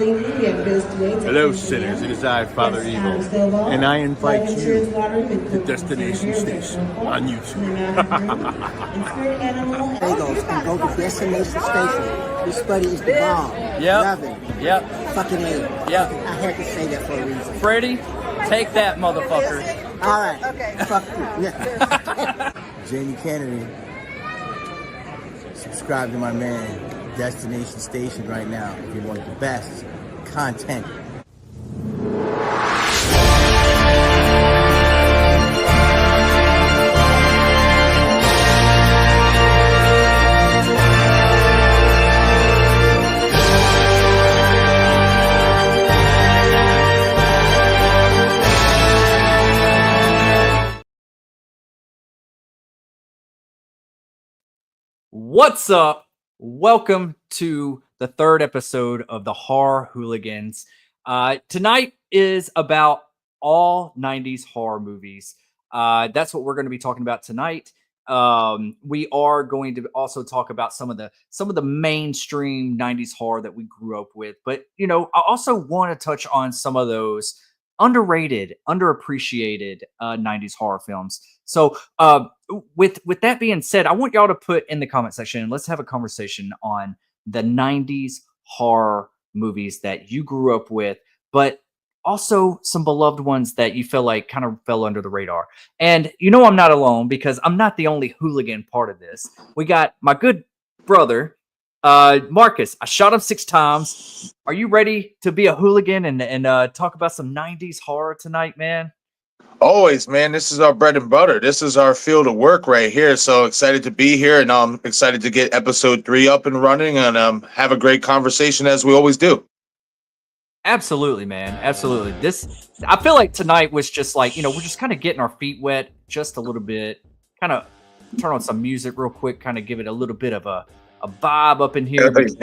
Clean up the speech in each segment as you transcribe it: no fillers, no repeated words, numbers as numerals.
Hello, sinners. It is I, Father Evil, and I invite you to Destination Station on YouTube. Bagels and go to Destination Station. This buddy is the bomb. Yep. Love it. Yep. Fucking A. Yep. I had to say that for a reason. Freddie, take that, motherfucker. All right. Okay. Fuck you. Yeah. Jamie Kennedy. Subscribe to my man, Destination Station, right now if you want the best content. What's up? Welcome to the third episode of the Horror Hooligans. Tonight is about all 90s horror movies. That's what we're going to be talking about tonight. We are going to also talk about some of the mainstream 90s horror that we grew up with. But, you know, I also want to touch on some of those underrated, underappreciated 90s horror films. So with that being said, I want y'all to put in the comment section and let's have a conversation on the 90s horror movies that you grew up with, but also some beloved ones that you feel like kind of fell under the radar. And you know I'm not alone because I'm not the only hooligan part of this. We got my good brother, Marcus. I shot him 6 times. Are you ready to be a hooligan and talk about some 90s horror tonight, man? Always, man. This is our bread and butter. This is our field of work right here. So excited to be here, and I'm excited to get episode 3 up and running and have a great conversation as we always do. Absolutely, man. Absolutely. I feel like tonight was just like, you know, we're just kind of getting our feet wet just a little bit, kind of turn on some music real quick, kind of give it a little bit of a vibe up in here. Because,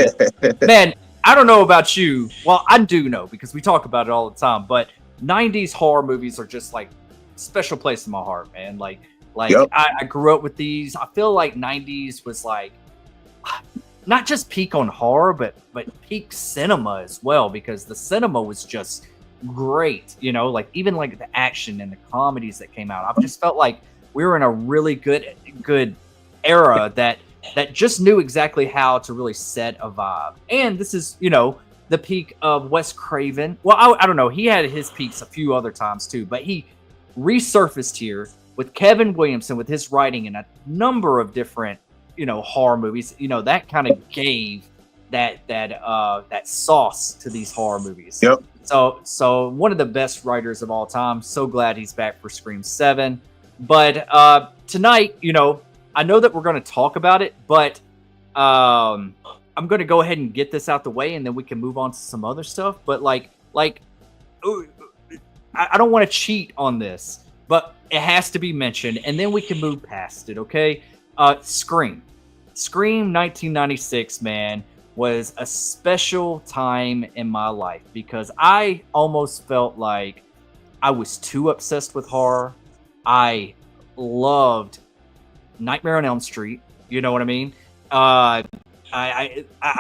man, I don't know about you. Well, I do know because we talk about it all the time, but 90s horror movies are just like special place in my heart, man. Like yep. I grew up with these. I feel like 90s was like not just peak on horror, but peak cinema as well, because the cinema was just great, you know, like even like the action and the comedies that came out. I've just felt like we were in a really good era that just knew exactly how to really set a vibe. And this is, you know, the peak of Wes Craven. Well, I don't know. He had his peaks a few other times too, but he resurfaced here with Kevin Williamson with his writing in a number of different, you know, horror movies. You know, that kind of gave that sauce to these horror movies. Yep. So one of the best writers of all time. So glad he's back for Scream 7. But tonight, you know, I know that we're going to talk about it, but I'm going to go ahead and get this out the way, and then we can move on to some other stuff. But like I don't want to cheat on this, but it has to be mentioned, and then we can move past it, okay? Scream 1996, man, was a special time in my life because I almost felt like I was too obsessed with horror. I loved Nightmare on Elm Street, you know what I mean? I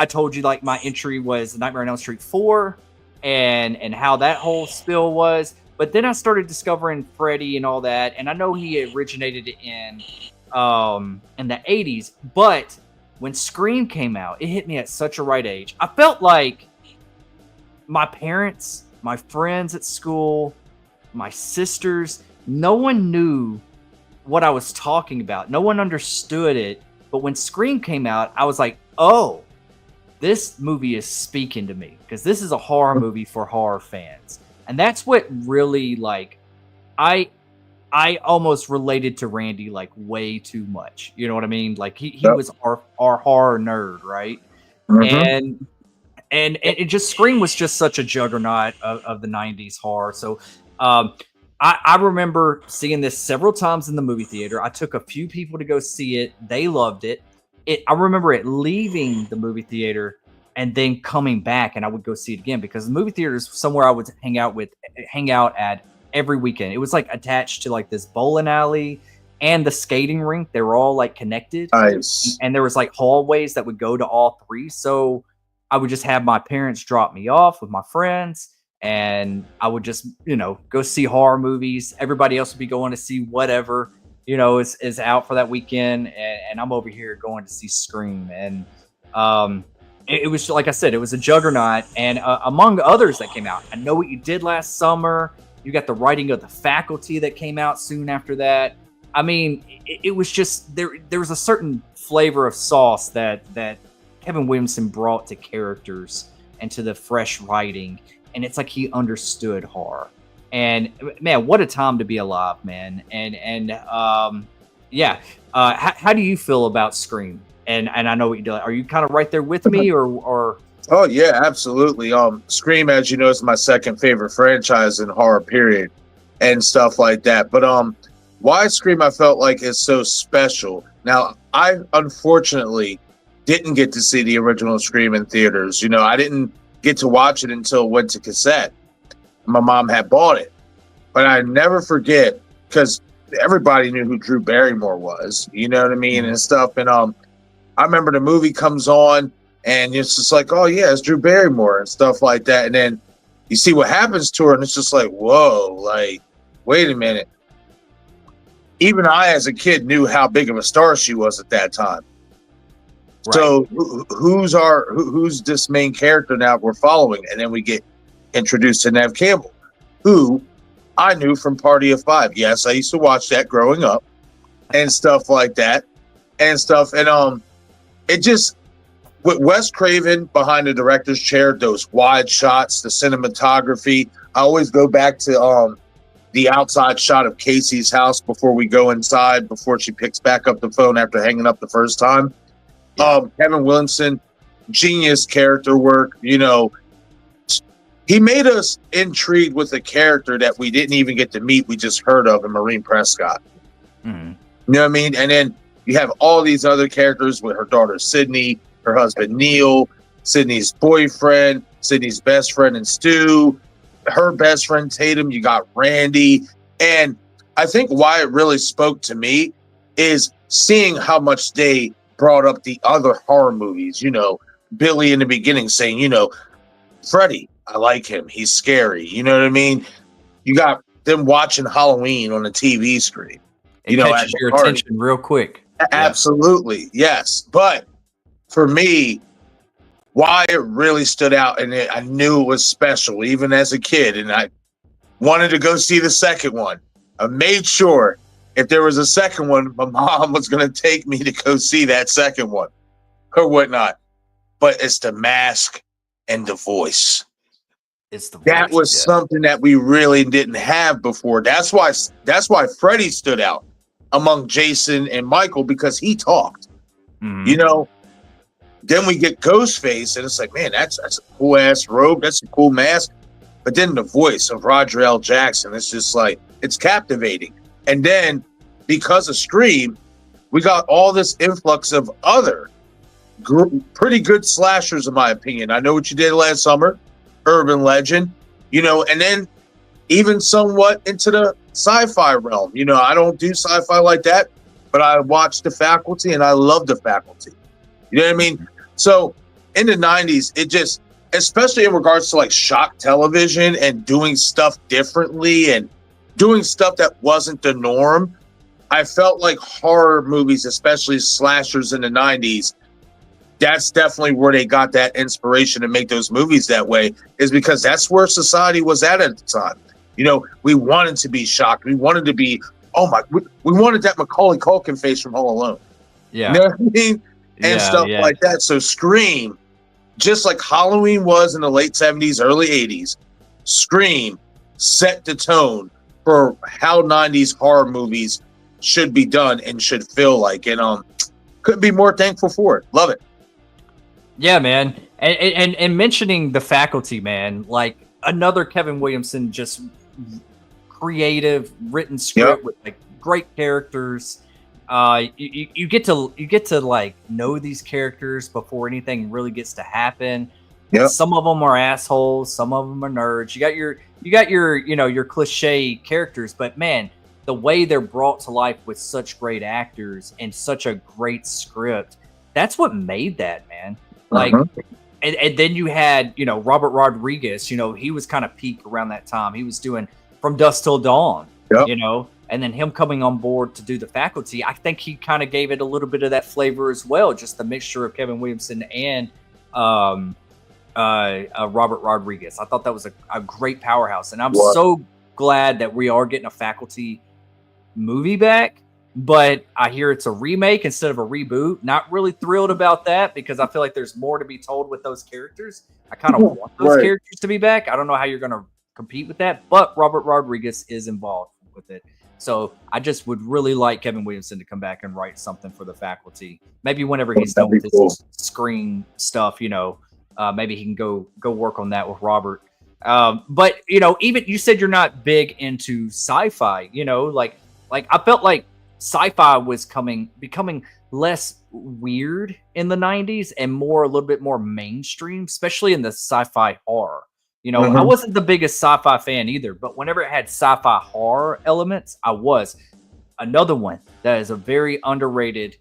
told you like my entry was Nightmare on Elm Street 4 and how that whole spill was. But then I started discovering Freddy and all that, and I know he originated in the 80s, but when Scream came out, it hit me at such a right age. I felt like my parents, my friends at school, my sisters, no one knew what I was talking about. No one understood it. But when Scream came out, I was like, oh, this movie is speaking to me because this is a horror movie for horror fans. And that's what really, like, I almost related to Randy like way too much. You know what I mean? Like he was our horror nerd, right? Mm-hmm. And it just Scream was just such a juggernaut of the 90s horror. So I remember seeing this several times in the movie theater. I took a few people to go see it. They loved it. I remember it leaving the movie theater and then coming back, and I would go see it again because the movie theater is somewhere I would hang out at every weekend. It was like attached to like this bowling alley and the skating rink. They were all like connected. Nice. And there was like hallways that would go to all three. So I would just have my parents drop me off with my friends, and I would just, go see horror movies. Everybody else would be going to see whatever, is out for that weekend, and I'm over here going to see Scream. And it was, like I said, it was a juggernaut, and among others that came out. I Know What You Did Last Summer. You got the writing of The Faculty that came out soon after that. I mean, it was just there was a certain flavor of sauce that Kevin Williamson brought to characters and to the fresh writing, and it's like he understood horror. And man, what a time to be alive, man. And yeah, how do you feel about Scream? And I Know What You Do. Are you kind of right there with me, or? Oh yeah, absolutely. Scream, as you know, is my second favorite franchise in horror, period, and stuff like that. But why Scream I felt like is so special. Now, I unfortunately didn't get to see the original Scream in theaters. I didn't get to watch it until it went to cassette. My mom had bought it, but I never forget, because everybody knew who Drew Barrymore was. You know what I mean, and stuff. And I remember the movie comes on, and it's just like, oh yeah, it's Drew Barrymore and stuff like that. And then you see what happens to her, and it's just like, whoa, like, wait a minute. Even I, as a kid, knew how big of a star she was at that time. Right. So who's this main character now we're following? And then we get introduced to Neve Campbell, who I knew from Party of Five. Yes, I used to watch that growing up and stuff like that and stuff. And it just, with Wes Craven behind the director's chair, those wide shots, the cinematography. I always go back to the outside shot of Casey's house before we go inside, before she picks back up the phone after hanging up the first time. Kevin Williamson, genius character work. He made us intrigued with a character that we didn't even get to meet. We just heard of in Maureen Prescott. Mm-hmm. You know what I mean? And then you have all these other characters with her daughter, Sydney, her husband, Neil, Sydney's boyfriend, Sydney's best friend, and Stu, her best friend, Tatum. You got Randy. And I think why it really spoke to me is seeing how much they brought up the other horror movies. Billy in the beginning saying, Freddy, I like him. He's scary. You know what I mean? You got them watching Halloween on the TV screen. It catches your attention real quick. Absolutely. Yes. But for me, why it really stood out, and I knew it was special even as a kid, and I wanted to go see the second one. I made sure if there was a second one, my mom was going to take me to go see that second one or whatnot. But it's the mask and the voice. That was something that we really didn't have before. That's why Freddy stood out among Jason and Michael, because he talked. Mm-hmm. Then we get Ghostface, and it's like, man, that's a cool ass robe, that's a cool mask. But then the voice of Roger L. Jackson, it's just like, it's captivating. And then because of Scream, we got all this influx of other pretty good slashers, in my opinion. I Know What You Did Last Summer, Urban Legend, and then even somewhat into the sci-fi realm. I don't do sci-fi like that, but I watched The Faculty, and I love The Faculty. You know what I mean? So in the 90s, it just, especially in regards to like shock television and doing stuff differently and doing stuff that wasn't the norm, I felt like horror movies, especially slashers in the 90s, that's definitely where they got that inspiration to make those movies that way, is because that's where society was at the time. We wanted to be shocked. We wanted to be, we wanted that Macaulay Culkin face from Home Alone. Yeah. You know what I mean? And stuff like that. So Scream, just like Halloween was in the late 70s, early 80s, Scream set the tone for how 90s horror movies should be done and should feel like. And couldn't be more thankful for it. Love it. Yeah, man. And mentioning The Faculty, man, like another Kevin Williamson, just creative written script with like great characters. You get to like know these characters before anything really gets to happen. Yep. Some of them are assholes, some of them are nerds. You got your your cliche characters, but man, the way they're brought to life with such great actors and such a great script, that's what made that, man. Like and then you had, you know, Robert Rodriguez. You know, he was kind of peak around that time. He was doing From Dusk Till Dawn. Yep. You know, and then him coming on board to do The Faculty, I think he kind of gave it a little bit of that flavor as well. Just the mixture of Kevin Williamson and Robert Rodriguez. I thought that was a great powerhouse, and I'm so glad that we are getting a Faculty movie back. But I hear it's a remake instead of a reboot. Not really thrilled about that because I feel like there's more to be told with those characters. I kind of want those characters to be back. I don't know how you're going to compete with that, but Robert Rodriguez is involved with it. So I just would really like Kevin Williamson to come back and write something for The Faculty. Maybe whenever he's done with his screen stuff, you know, maybe he can go work on that with Robert. But you know, even you said you're not big into sci-fi. You know, like I felt like sci-fi was becoming less weird in the 90s and more a little bit more mainstream, especially in the sci-fi horror. You know, I wasn't the biggest sci-fi fan either, but whenever it had sci-fi horror elements, I was. Another one that is a very underrated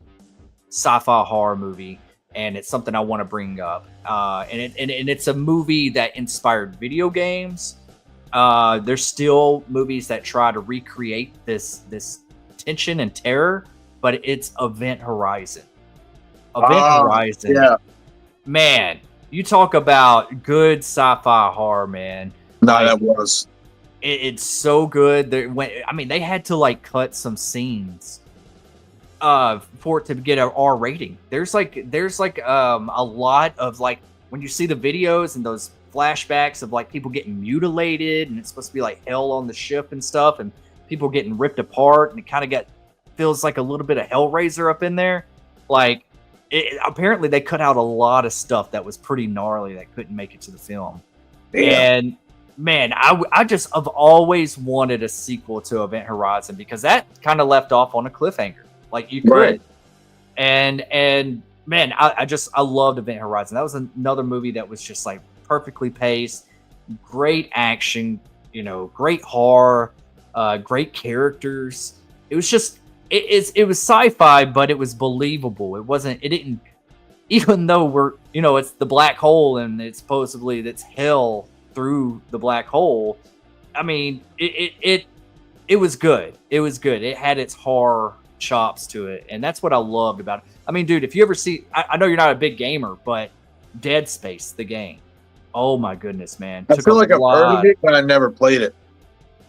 sci-fi horror movie, and it's something I want to bring up. And it's a movie that inspired video games. There's still movies that try to recreate this tension and terror, but it's Event Horizon. Horizon. Yeah. Man, you talk about good sci-fi horror, man. No, that was. It's so good. They had to like cut some scenes for it to get an R rating. There's like a lot of like when you see the videos and those flashbacks of like people getting mutilated, and it's supposed to be like hell on the ship and stuff, and people getting ripped apart, and it kind of feels like a little bit of Hellraiser up in there. Like apparently they cut out a lot of stuff that was pretty gnarly that couldn't make it to the film. Yeah. And man, I've always wanted a sequel to Event Horizon because that kind of left off on a cliffhanger. Like you could. Right. And man, I loved Event Horizon. That was another movie that was just like perfectly paced, great action, you know, great horror, great characters. It was just it was sci-fi, but it was believable. It didn't, even though it's the black hole and it's supposedly that's hell through the black hole. I mean, it was good. It was good. It had its horror chops to it, and that's what I loved about it. I mean, dude, if you ever see, I know you're not a big gamer, but Dead Space, the game. Oh my goodness, man! I feel like I've heard of it, but I never played it.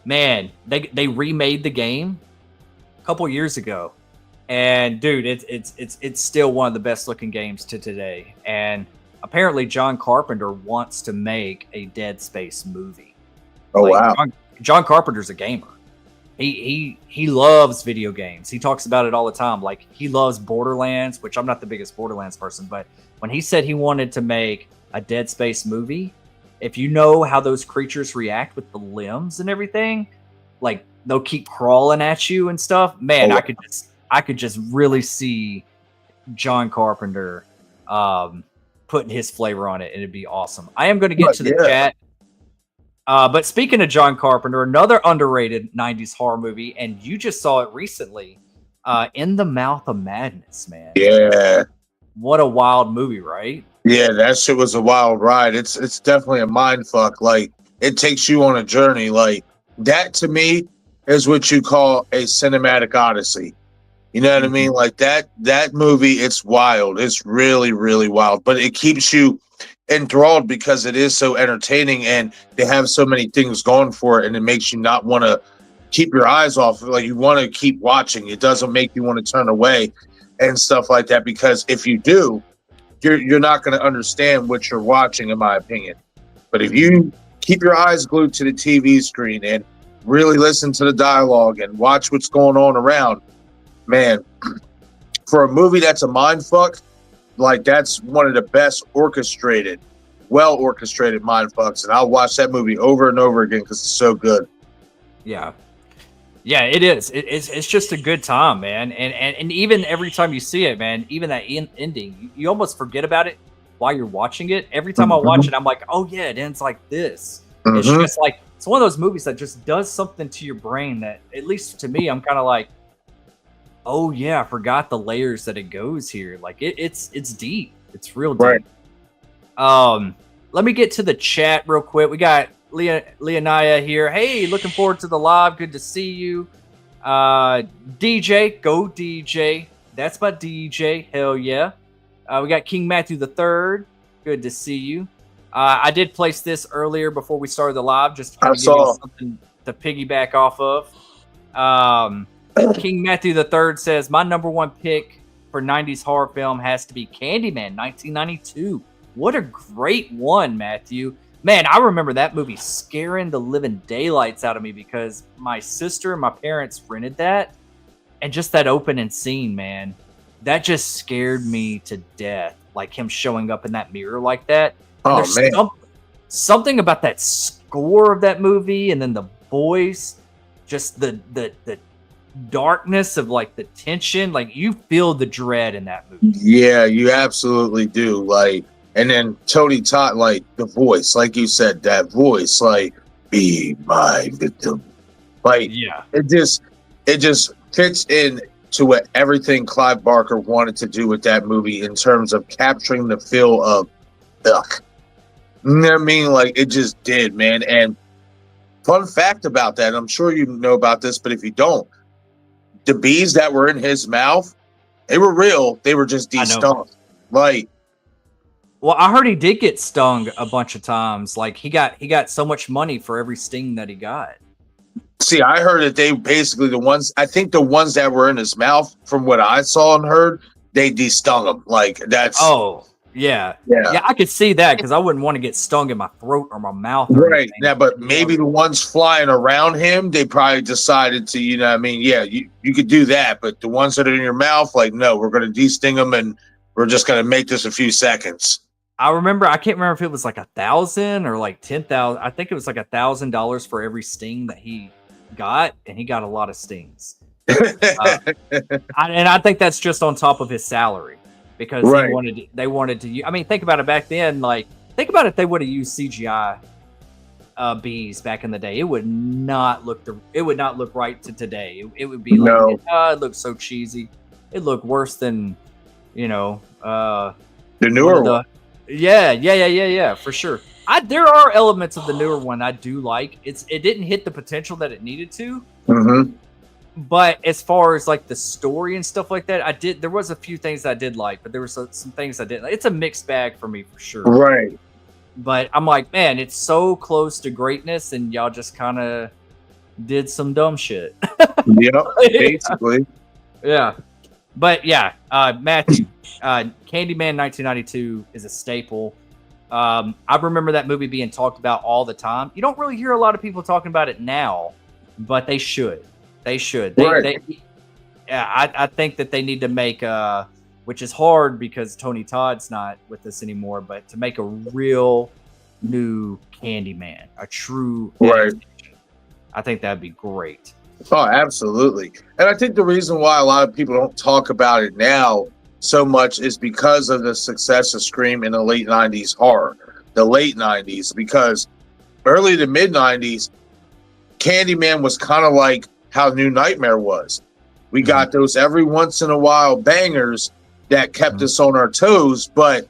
Man, they remade the game a couple years ago, and dude, it's still one of the best looking games to today. And apparently, John Carpenter wants to make a Dead Space movie. Oh wow! John Carpenter's a gamer. He loves video games. He talks about it all the time. Like he loves Borderlands, which I'm not the biggest Borderlands person, but when he said he wanted to make a Dead Space movie, if you know how those creatures react with the limbs and everything, like they'll keep crawling at you and stuff. Man, I could just really see John Carpenter putting his flavor on it, and it'd be awesome. I am going to get to the chat. But speaking of John Carpenter, another underrated 90s horror movie, and you just saw it recently, In the Mouth of Madness, man. Yeah. What a wild movie, right? Yeah, that shit was a wild ride. It's definitely a mind fuck. Like, it takes you on a journey. Like, that to me is what you call a cinematic odyssey. You know what I mean? Like, that movie, it's wild. It's really, really wild. But it keeps you enthralled because it is so entertaining and they have so many things going for it, and it makes you not want to keep your eyes off. Like, you want to keep watching. It doesn't make you want to turn away and stuff like that, because if you do, you're not going to understand what you're watching, in my opinion. But if you keep your eyes glued to the TV screen and really listen to the dialogue and watch what's going on around, man, for a movie that's a mind fuck, like, that's one of the best orchestrated, well orchestrated mind fucks, and I'll watch that movie over and over again because it's so good. Yeah, it is. It's just a good time, man. And even every time you see it, man, even that ending, you almost forget about it while you're watching it. Every time I watch it, I'm like, oh yeah, it ends like this. It's just like, it's one of those movies that just does something to your brain that, at least to me, I'm kind of like, oh yeah, I forgot the layers that it goes here. Like it's deep. It's real deep. Let me get to the chat real quick. We got Leonia here. Hey, looking forward to the live. Good to see you. DJ, go DJ. That's my DJ. Hell yeah. We got King Matthew the Third. Good to see you. I did place this earlier before we started the live, just to kind of give you something to piggyback off of. King Matthew the Third says, my number one pick for 90s horror film has to be Candyman, 1992. What a great one, Matthew. Man, I remember that movie scaring the living daylights out of me because my sister and my parents rented that. And just that opening scene, man, that just scared me to death. Like him showing up in that mirror like that. Oh, man. Something about that score of that movie and then the voice, just the darkness of like the tension. Like you feel the dread in that movie. Yeah, you absolutely do. Like, and then Tony Todd, like the voice, like you said, that voice, like, be my victim. Like, yeah, it just fits in to what everything Clive Barker wanted to do with that movie in terms of capturing the feel of ugh. You know what I mean? Like, it just did, man. And fun fact about that, I'm sure you know about this, but if you don't, the bees that were in his mouth, they were real. They were just de-stung. Like, well, I heard he did get stung a bunch of times. Like he got so much money for every sting that he got. See, I heard that they basically the ones that were in his mouth, from what I saw and heard, they de-stung him. Like that's yeah, I could see that because I wouldn't want to get stung in my throat or my mouth. Or right. Yeah, but maybe the ones flying around him, they probably decided to, you know what I mean? Yeah, you could do that, but the ones that are in your mouth, like, no, we're going to de-sting them and we're just going to make this a few seconds. I can't remember if it was like 1,000 or like 10,000. I think it was like $1,000 for every sting that he got, and he got a lot of stings. And I think that's just on top of his salary because they wanted to. I mean, think about it back then. Like, think about if they would have used CGI bees back in the day. It would not look right to today. It would be like, it looks so cheesy. It looked worse than, the newer one. Yeah, for sure. There are elements of the newer one I do like. It didn't hit the potential that it needed to. Mm-hmm. But as far as like the story and stuff like that, there was a few things I did like, but there were some things I didn't like. It's a mixed bag for me for sure. Right. But I'm like, man, it's so close to greatness and y'all just kind of did some dumb shit. Yeah, basically. Yeah. But yeah, Matthew, Candyman 1992 is a staple. I remember that movie being talked about all the time. You don't really hear a lot of people talking about it now, but they should. They should. I think that they need to make, which is hard because Tony Todd's not with us anymore, but to make a real new Candyman, a true adaptation. I think that'd be great. Oh, absolutely. And I think the reason why a lot of people don't talk about it now so much is because of the success of Scream in the late 90s horror. The late 90s, because early to mid 90s, Candyman was kind of like how New Nightmare was. We got those every once in a while bangers that kept us on our toes, but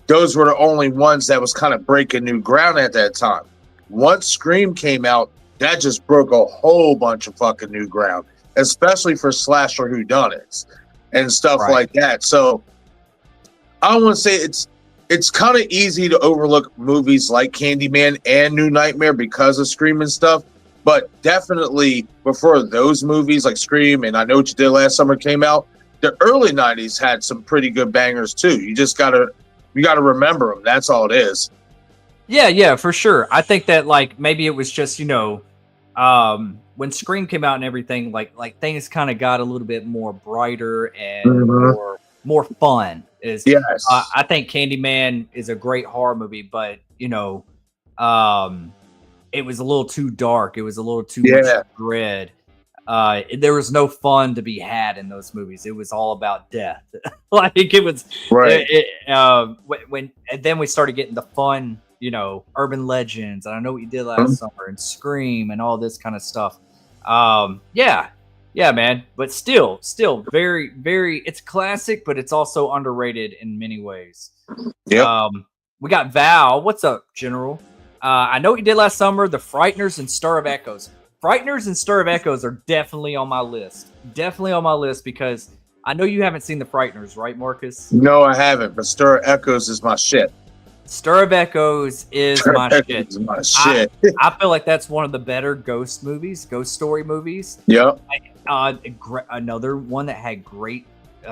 those were the only ones that was kind of breaking new ground at that time. Once Scream came out, that just broke a whole bunch of fucking new ground, especially for slasher whodunits and stuff like that. So I want to say it's kind of easy to overlook movies like Candyman and New Nightmare because of Scream and stuff. But definitely before those movies like Scream and I Know What You Did Last Summer came out, the early 90s had some pretty good bangers too. You gotta remember them. That's all it is. Yeah, for sure. I think that like maybe it was just, when Scream came out and everything, like things kind of got a little bit more brighter and more fun. I think Candyman is a great horror movie, but it was a little too dark. It was a little too much dread. There was no fun to be had in those movies. It was all about death. Like it was when and then we started getting the fun, urban legends. And I Know What You Did Last Summer and Scream and all this kind of stuff. Yeah, man. But still very, very. It's classic, but it's also underrated in many ways. Yeah. We got Val. What's up, General? I know what you did last summer. The Frighteners and Stir of Echoes. Frighteners and Stir of Echoes are definitely on my list. Definitely on my list because I know you haven't seen the Frighteners, right, Marcus? No, I haven't. But Stir Echoes is my shit. Stir of Echoes is my shit. Is my shit. I feel like that's one of the better ghost story movies. Yep. Another one that had great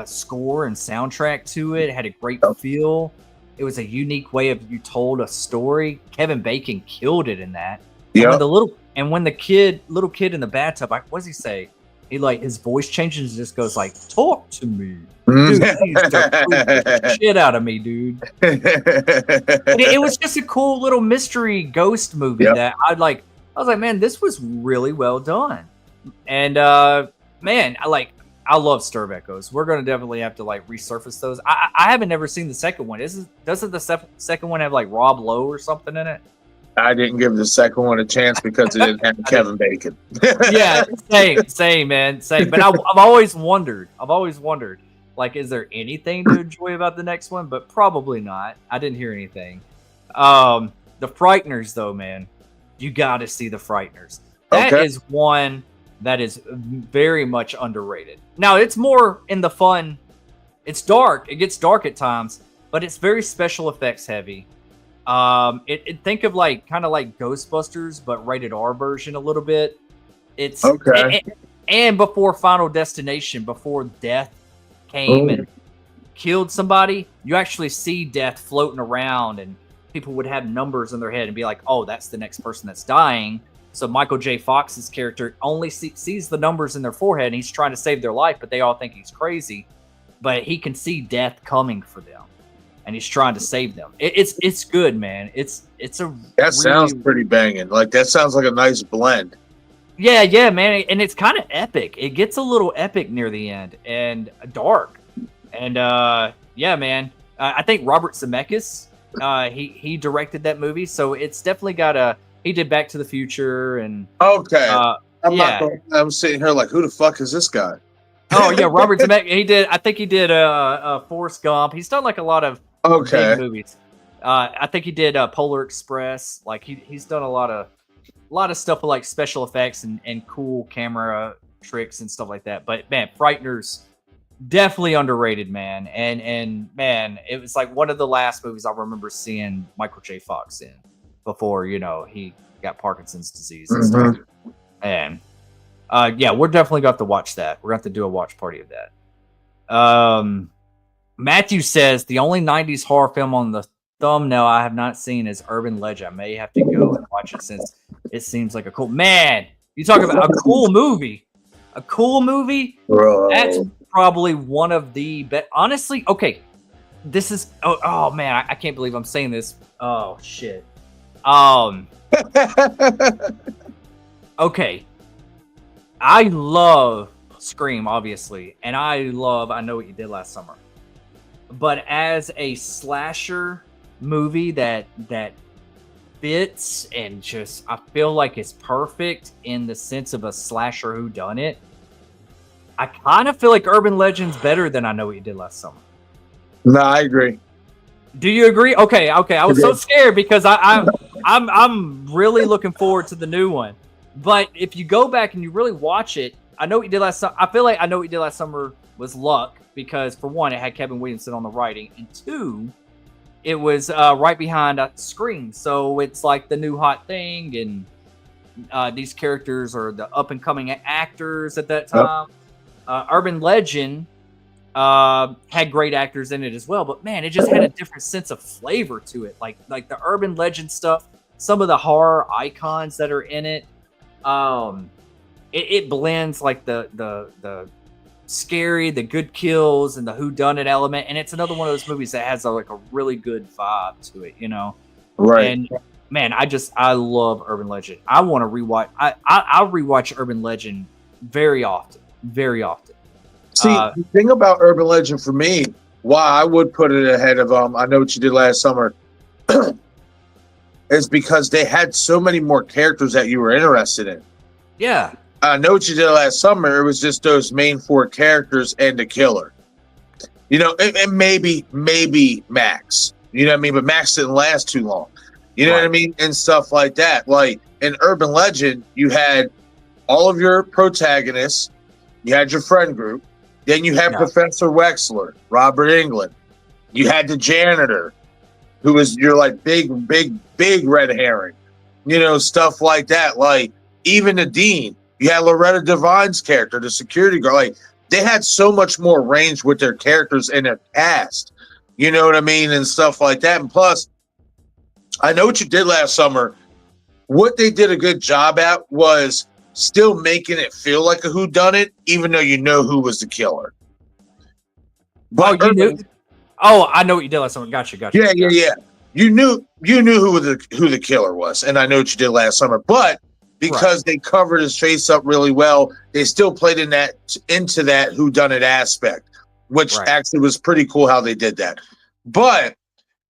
score and soundtrack to it. It had a great feel. It was a unique way of you told a story. Kevin Bacon killed it in that. Yeah. When the little kid in the bathtub, what does he say? He his voice changes and just goes like, "Talk to me." Dude, the shit out of me, dude. It was just a cool little mystery ghost movie that I was like, man, this was really well done. And man, I love Stir of Echoes. We're gonna definitely have to resurface those. I haven't never seen the second one. Doesn't the second one have Rob Lowe or something in it? I didn't give the second one a chance because it didn't have Kevin Bacon. Yeah, same, man, same. But I've always wondered, is there anything to enjoy about the next one? But probably not. I didn't hear anything. The Frighteners, though, man, you got to see the Frighteners. That is one that is very much underrated. Now, it's more in the fun. It's dark. It gets dark at times, but it's very special effects heavy. Think of kind of like Ghostbusters, but rated R version a little bit. It's and before Final Destination, before death came and killed somebody, you actually see death floating around, and people would have numbers in their head and be like, "Oh, that's the next person that's dying." So Michael J. Fox's character only sees the numbers in their forehead, and he's trying to save their life, but they all think he's crazy. But he can see death coming for them, and he's trying to save them. It's good, man. Sounds pretty banging. That sounds like a nice blend. Yeah, man, and it's kind of epic. It gets a little epic near the end and dark. And yeah, man, I think Robert Zemeckis, he directed that movie, so it's definitely got he did Back to the Future and I'm sitting here like, who the fuck is this guy? Oh yeah, Robert Zemeckis. I think he did Forrest Gump. He's done a lot of big movies. I think he did Polar Express. He's done a lot of stuff with special effects and cool camera tricks and stuff like that. But man, Frighteners definitely underrated, man. And man, it was one of the last movies I remember seeing Michael J. Fox in before he got Parkinson's disease and stuff. And yeah, we're definitely going to have to watch that. We're going to have to do a watch party of that. Matthew says the only 90s horror film on the thumbnail I have not seen is Urban Legend. I may have to go and watch it since it seems like a cool man. You talk about a cool movie. A cool movie? Bro. That's probably one of the best. Honestly, okay. This is oh man, I can't believe I'm saying this. Oh shit. Okay. I love Scream, obviously, and I Know What You Did Last Summer. But as a slasher movie that fits and just, I feel like it's perfect in the sense of a slasher whodunit, I kind of feel like Urban Legend's better than I Know What You Did Last Summer. No, I agree. Do you agree? Okay. I was so scared because I'm really looking forward to the new one. But if you go back and you really watch it, I Know What You Did Last Summer. I feel like I Know What You Did Last Summer was luck because, for one, it had Kevin Williamson on the writing, and two, it was right behind Scream. So it's the new hot thing, and these characters are the up and coming actors at that time. Urban Legend had great actors in it as well, but man, it just had a different sense of flavor to it. Like the Urban Legend stuff, some of the horror icons that are in it. It blends the scary, the good kills, and the whodunit element, and it's another one of those movies that has a really good vibe to it, Right. And man, I love Urban Legend. I want to rewatch. I rewatch Urban Legend very often. See, the thing about Urban Legend for me, why I would put it ahead of I Know What You Did Last Summer, is because they had so many more characters that you were interested in. Yeah. I Know What You Did Last Summer, it was just those main four characters and the killer. And maybe Max. You know what I mean? But Max didn't last too long. You know Right. what I mean? And stuff like that. Like in Urban Legend, you had all of your protagonists, you had your friend group, then you had Yeah. Professor Wexler, Robert Englund. You had the janitor, who was your like big red herring. You know, stuff like that. Like even the dean, you had Loretta Devine's character, the security guard. Like they had so much more range with their characters in their cast. You know what I mean? And stuff like that. And plus, I know what you did last summer. What they did a good job at was still making it feel like a whodunit, even though you know who was the killer. But Oh, you knew? Oh, I know what you did last summer. Gotcha. yeah. You knew who the killer was, and I know what you did last summer. But because they covered his face up really well, they still played into that whodunit aspect, which actually was pretty cool how they did that. But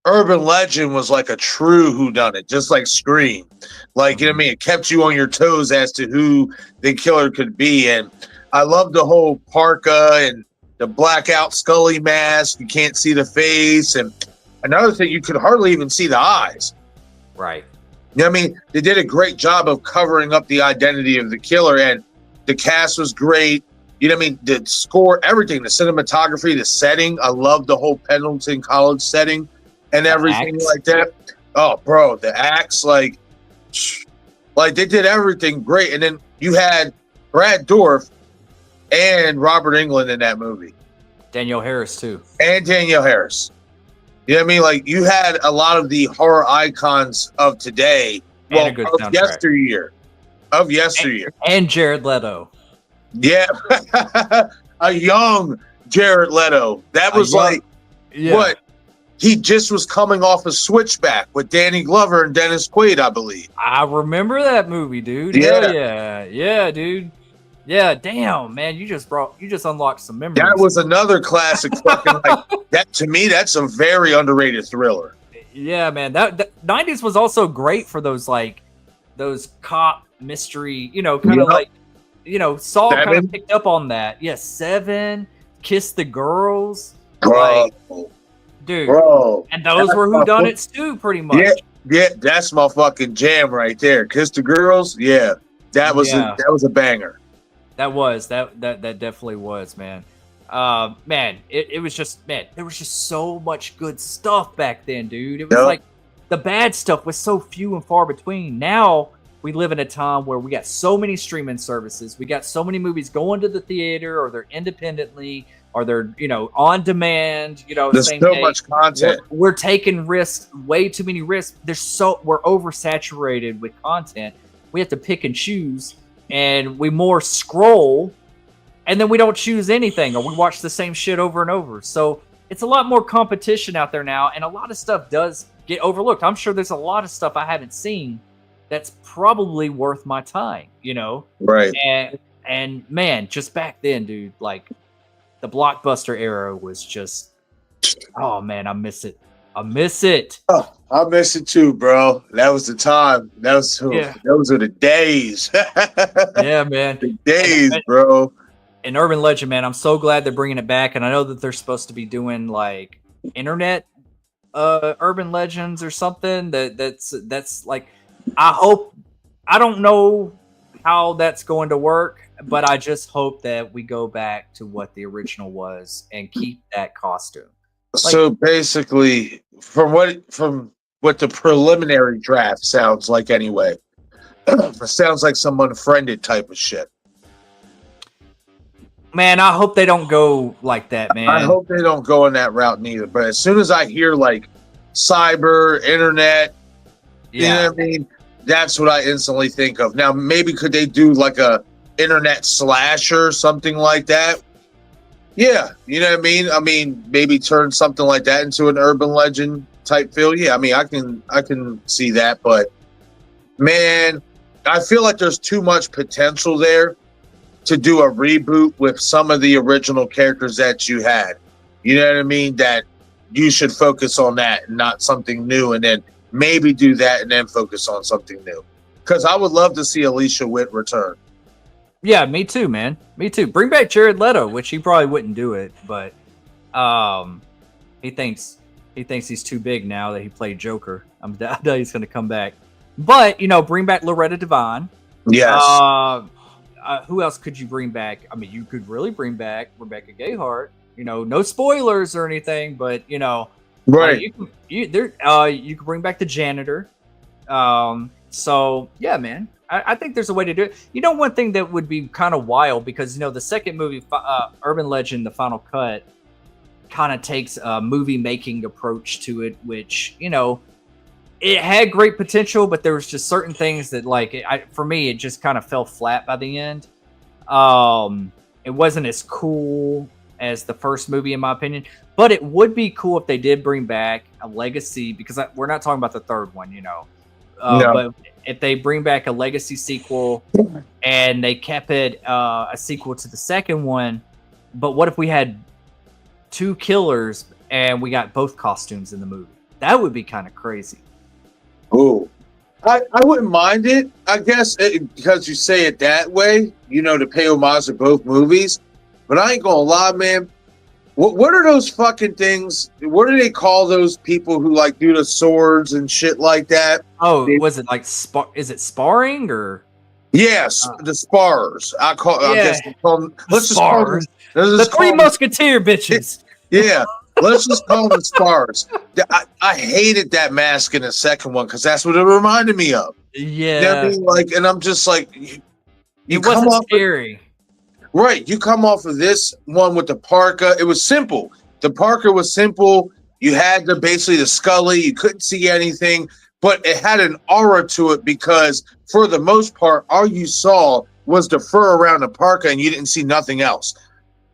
Urban Legend was like a true whodunit, just like Scream. Like, you know what I mean? It kept you on your toes as to who the killer could be. And I love the whole parka and the blackout Scully mask. You can't see the face. And another thing, you could hardly even see the eyes. Right. You know what I mean? They did a great job of covering up the identity of the killer. And the cast was great. You know what I mean? The score, everything, the cinematography, the setting. I love the whole Pendleton College setting and everything like that. Oh, bro, the acts, like they did everything great. And then you had Brad Dourif and Robert Englund in that movie. Danielle Harris, too. And Danielle Harris. You know what I mean? Like, you had a lot of the horror icons of today. And a good soundtrack. Yesteryear. And Jared Leto. Yeah. A young Jared Leto. That was what? He just was coming off a Switchback with Danny Glover and Dennis Quaid, I believe. I remember that movie, dude. Yeah, dude. Yeah, damn, man, you just unlocked some memories. That was another classic fucking that to me, that's a very underrated thriller. Yeah, man. That 90s was also great for those cop mystery, kind of like, Saul kind of picked up on that. Yeah, Seven, Kiss the Girls. Bro. Dude, bro, and those were whodunits too, pretty much. Yeah, that's my fucking jam right there. Kiss the Girls, yeah, that was a banger. That definitely was, man. Man, it was just, man, there was just so much good stuff back then, dude. It was like the bad stuff was so few and far between. Now we live in a time where we got so many streaming services, we got so many movies going to the theater, or they're independently, or they're on demand. There's same so day. much content. We're taking risks, way too many risks. We're oversaturated with content. We have to pick and choose, and we more scroll, and then we don't choose anything, or we watch the same shit over and over. So it's a lot more competition out there now, and a lot of stuff does get overlooked. I'm sure there's a lot of stuff I haven't seen that's probably worth my time. Right. And man, just back then, dude, like, the blockbuster era was just, oh man, I miss it. Oh, I miss it too, bro. That was the time. Those were the days. Yeah, man. The days, bro. And Urban Legend, man, I'm so glad they're bringing it back. And I know that they're supposed to be doing like internet Urban Legends or something. That's like, I don't know how that's going to work, but I just hope that we go back to what the original was and keep that costume. So basically, from what the preliminary draft sounds like, anyway, it sounds like some unfriended type of shit. Man, I hope they don't go like that, man. I hope they don't go in that route neither. But as soon as I hear like cyber, internet, you know what I mean? That's what I instantly think of. Now, maybe could they do like a internet slasher, something like that? Yeah, you know what I mean? I mean, maybe turn something like that into an urban legend type feel. Yeah, I mean, I can see that, but man, I feel like there's too much potential there to do a reboot with some of the original characters that you had. You know what I mean? That you should focus on that and not something new, and then maybe do that and then focus on something new. Because I would love to see Alicia Witt return. Yeah, me too, man. Me too. Bring back Jared Leto, which he probably wouldn't do it, but he thinks He thinks he's too big now that he played Joker. I know he's going to come back. But, bring back Loretta Devine. Yes. Who else could you bring back? I mean, you could really bring back Rebecca Gayheart. No spoilers or anything, but, Right. You could bring back the janitor. So, yeah, man. I think there's a way to do it. One thing that would be kind of wild, because, the second movie, Urban Legend, The Final Cut, kind of takes a movie making approach to it, which it had great potential, but there was just certain things that for me it just kind of fell flat by the end. It wasn't as cool as the first movie in my opinion, but it would be cool if they did bring back a legacy, because we're not talking about the third one, No. But if they bring back a legacy sequel and they kept it a sequel to the second one, but what if we had two killers and we got both costumes in the movie? That would be kind of crazy. Ooh, I wouldn't mind it. I guess because you say it that way, to pay homage to both movies. But I ain't gonna lie, man. What are those fucking things? What do they call those people who do the swords and shit like that? Oh, was it is it sparring or? Yes, the sparrers. I guess they call them. Let's just call them the Three Musketeer bitches. Yeah, let's just call them spars. I hated that mask in the second one because that's what it reminded me of. Yeah, and I'm just like, it wasn't scary. Right, you come off of this one with the parka. It was simple. The parka was simple. You had basically the Scully. You couldn't see anything, but it had an aura to it because for the most part, all you saw was the fur around the parka, and you didn't see nothing else.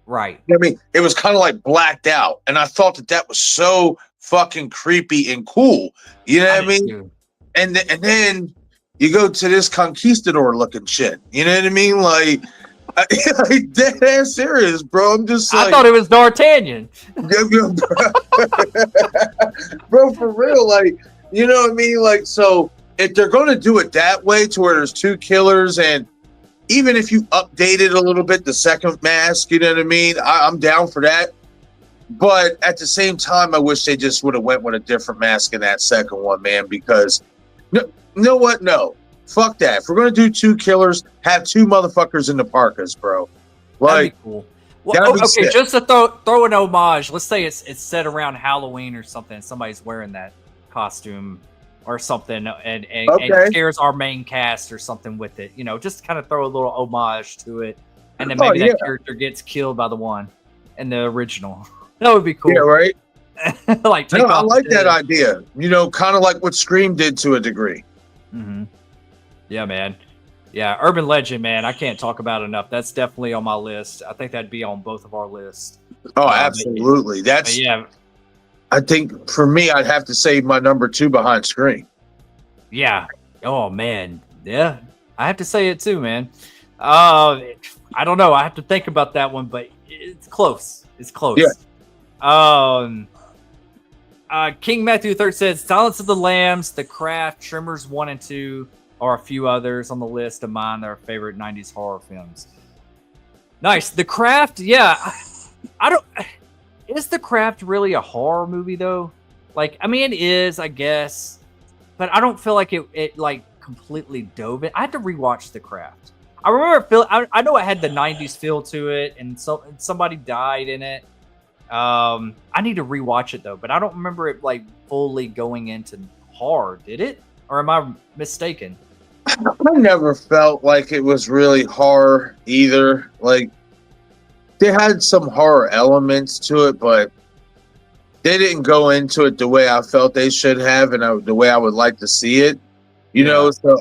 Right. I mean, it was kind of like blacked out, and I thought that was so fucking creepy and cool. You know what I mean? Too. And then you go to this conquistador looking shit. You know what I mean? Like dead ass serious, bro. I'm just like, I thought it was D'Artagnan. Bro, for real, you know what I mean? So if they're gonna do it that way, to where there's two killers, and even if you update it a little bit, the second mask, you know what I mean? I'm down for that. But at the same time, I wish they just would have went with a different mask in that second one, man, because you know what? No. Fuck that. If we're going to do two killers, have two motherfuckers in the parkas, bro. That'd be cool. Well, okay, sick. Just to throw an homage, let's say it's set around Halloween or something, and somebody's wearing that costume or something, and shares our main cast or something with it. Just kind of throw a little homage to it, and then maybe that character gets killed by the one in the original. That would be cool. Yeah, right? I like that idea. Kind of like what Scream did to a degree. Mm-hmm. Yeah, man. Yeah, Urban Legend, man. I can't talk about it enough. That's definitely on my list. I think that'd be on both of our lists. Oh, absolutely. Yeah. I think for me, I'd have to say my number 2 behind Scream. Yeah. Oh man. Yeah. I have to say it too, man. I don't know. I have to think about that one, but it's close. It's close. Yeah. King Matthew III says Silence of the Lambs, The Craft, Tremors 1 and 2 are a few others on the list of mine that are favorite 90s horror films. Nice. The Craft, yeah. I don't. Is The Craft really a horror movie though? It is, I guess, but I don't feel like it completely dove it. I had to rewatch The Craft. I remember I know it had the 90s feel to it, and somebody died in it. I need to rewatch it though, but I don't remember it fully going into horror. Did it, or am I mistaken? I never felt like it was really horror either. They had some horror elements to it, but they didn't go into it the way I felt they should have, and the way I would like to see it. You know, so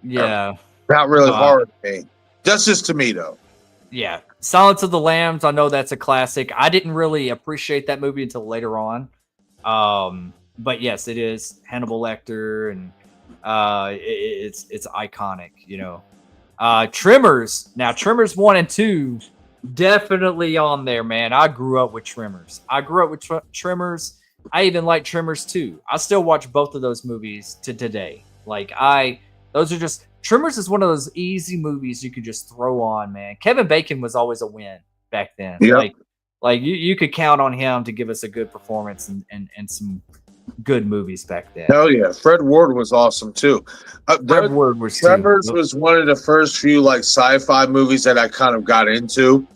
not really horror thing. That's just to me though. Yeah, Silence of the Lambs. I know that's a classic. I didn't really appreciate that movie until later on. But yes, it is Hannibal Lecter, and it's iconic. Tremors. Now, Tremors 1 and 2 definitely on there, man. I grew up with Tremors. Tremors. I even like Tremors 2. I still watch both of those movies to today. Those are just Tremors is one of those easy movies you could just throw on, man. Kevin Bacon was always a win back then. Yep. Like you could count on him to give us a good performance and some good movies back then. Hell yeah, Fred Ward was awesome too. Fred Ward was Trevor's too. was one of the first few like sci-fi movies that I kind of got into.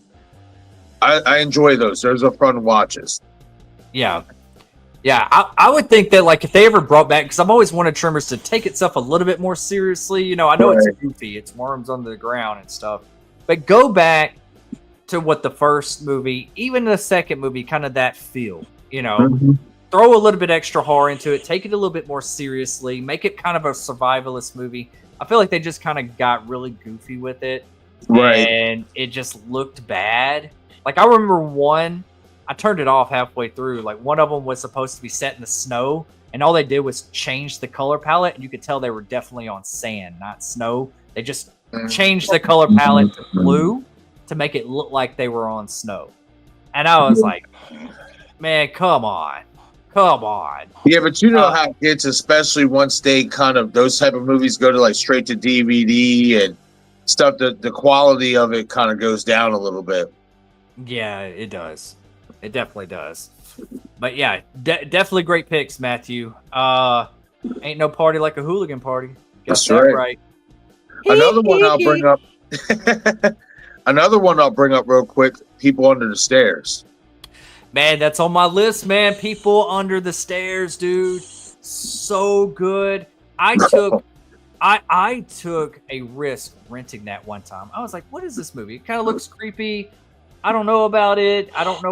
I enjoy those. Those are fun watches. Yeah. Yeah, I would think that like if they ever brought back, because I've always wanted Tremors to take itself a little bit more seriously. You know, I know it's goofy, it's worms under the ground and stuff, but go back to what the first movie, even the second movie, kind of that feel. You know, throw a little bit extra horror into it, take it a little bit more seriously, make it kind of a survivalist movie. I feel like they just kind of got really goofy with it, and it just looked bad. Like I remember one. I turned it off halfway through. Like one of them was supposed to be set in the snow, and all they did was change the color palette, and you could tell they were definitely on sand, not snow. They just changed the color palette to blue to make it look like they were on snow. And I was like, man, come on. Yeah, but you know how it gets, especially once they kind of, those type of movies go to like straight to DVD and stuff, the quality of it kind of goes down a little bit. Yeah, it does. It definitely does. But yeah, definitely great picks, Matthew. Ain't no party like a hooligan party. That's right. Another one I'll bring up. Another one I'll bring up real quick. People Under the Stairs. Man, that's on my list, man. People Under the Stairs, dude. So good. I took a risk renting that one time. I was like, what is this movie? It kind of looks creepy. I don't know about it. I don't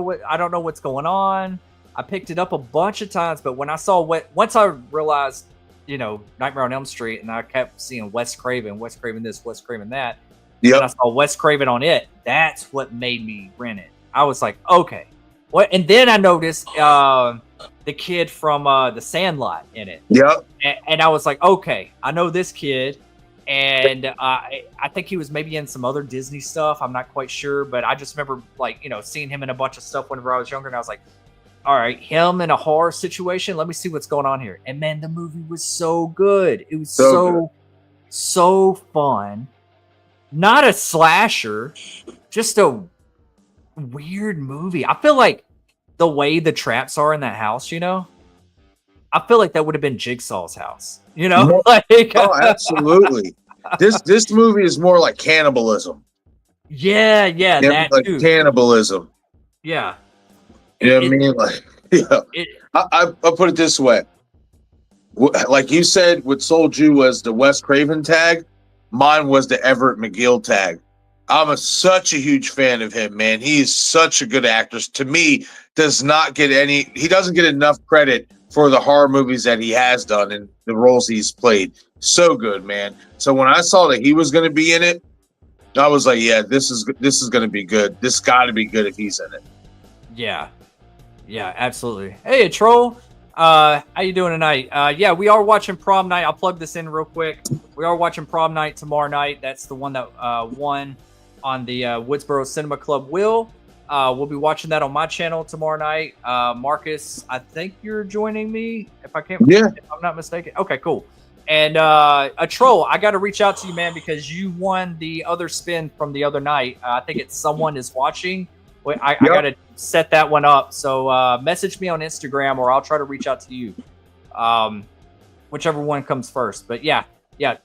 know what's going on. I picked it up a bunch of times, but when I saw once I realized, you know, Nightmare on Elm Street, and I kept seeing Wes Craven this, Wes Craven that. Yeah. And I saw Wes Craven on it. That's what made me rent it. I was like, okay. What? And then I noticed the kid from The Sandlot in it. Yep. And I was like, okay, I know this kid. And I think he was maybe in some other Disney stuff. I'm not quite sure, but I just remember like, you know, seeing him in a bunch of stuff whenever I was younger. And I was like, all right, him in a horror situation. Let me see what's going on here. And man, the movie was so good. It was so fun. Not a slasher, just a weird movie. I feel like the way the traps are in that house, you know, I feel like that would have been Jigsaw's house, you know? Like, oh, absolutely. This movie is more like cannibalism. Yeah, that like too. Cannibalism. Yeah. You know what I mean? Like, yeah. I'll put it this way. Like you said, what sold you was the Wes Craven tag. Mine was the Everett McGill tag. I'm such a huge fan of him, man. He is such a good actor. To me, he doesn't get enough credit for the horror movies that he has done and the roles he's played. So good, man. So when I saw that he was going to be in it, I was like, yeah, this is going to be good. This got to be good if he's in it. Yeah, absolutely. Hey, Troll. How you doing tonight? Yeah, we are watching Prom Night. I'll plug this in real quick. We are watching Prom Night tomorrow night. That's the one that won on the Woodsboro Cinema Club wheel. We'll be watching that on my channel tomorrow night. Marcus, I think you're joining me, if I'm not mistaken. Okay, cool. And a Troll, I got to reach out to you, man, because you won the other spin from the other night. I think it's Someone Is Watching. I got to set that one up. So message me on Instagram, or I'll try to reach out to you. Whichever one comes first. But yeah,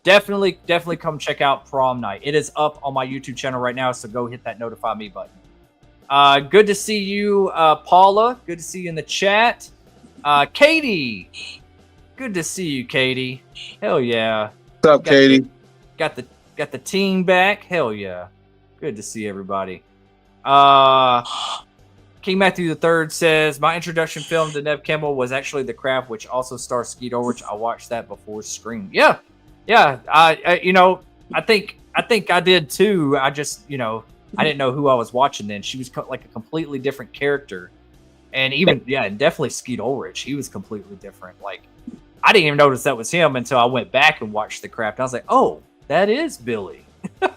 definitely come check out Prom Night. It is up on my YouTube channel right now, so go hit that notify me button. Good to see you, Paula. Good to see you in the chat. Katie. Good to see you, Katie. Hell yeah. What's up, Katie? Got the team back. Hell yeah. Good to see everybody. King Matthew III says, my introduction film to Nev Campbell was actually The Craft, which also stars Skeet Ulrich. I watched that before Scream. Yeah. I think I did too. I just, I didn't know who I was watching then. She was like a completely different character. And even, and definitely Skeet Ulrich. He was completely different. Like, I didn't even notice that was him until I went back and watched The Craft. I was like, oh, that is Billy. We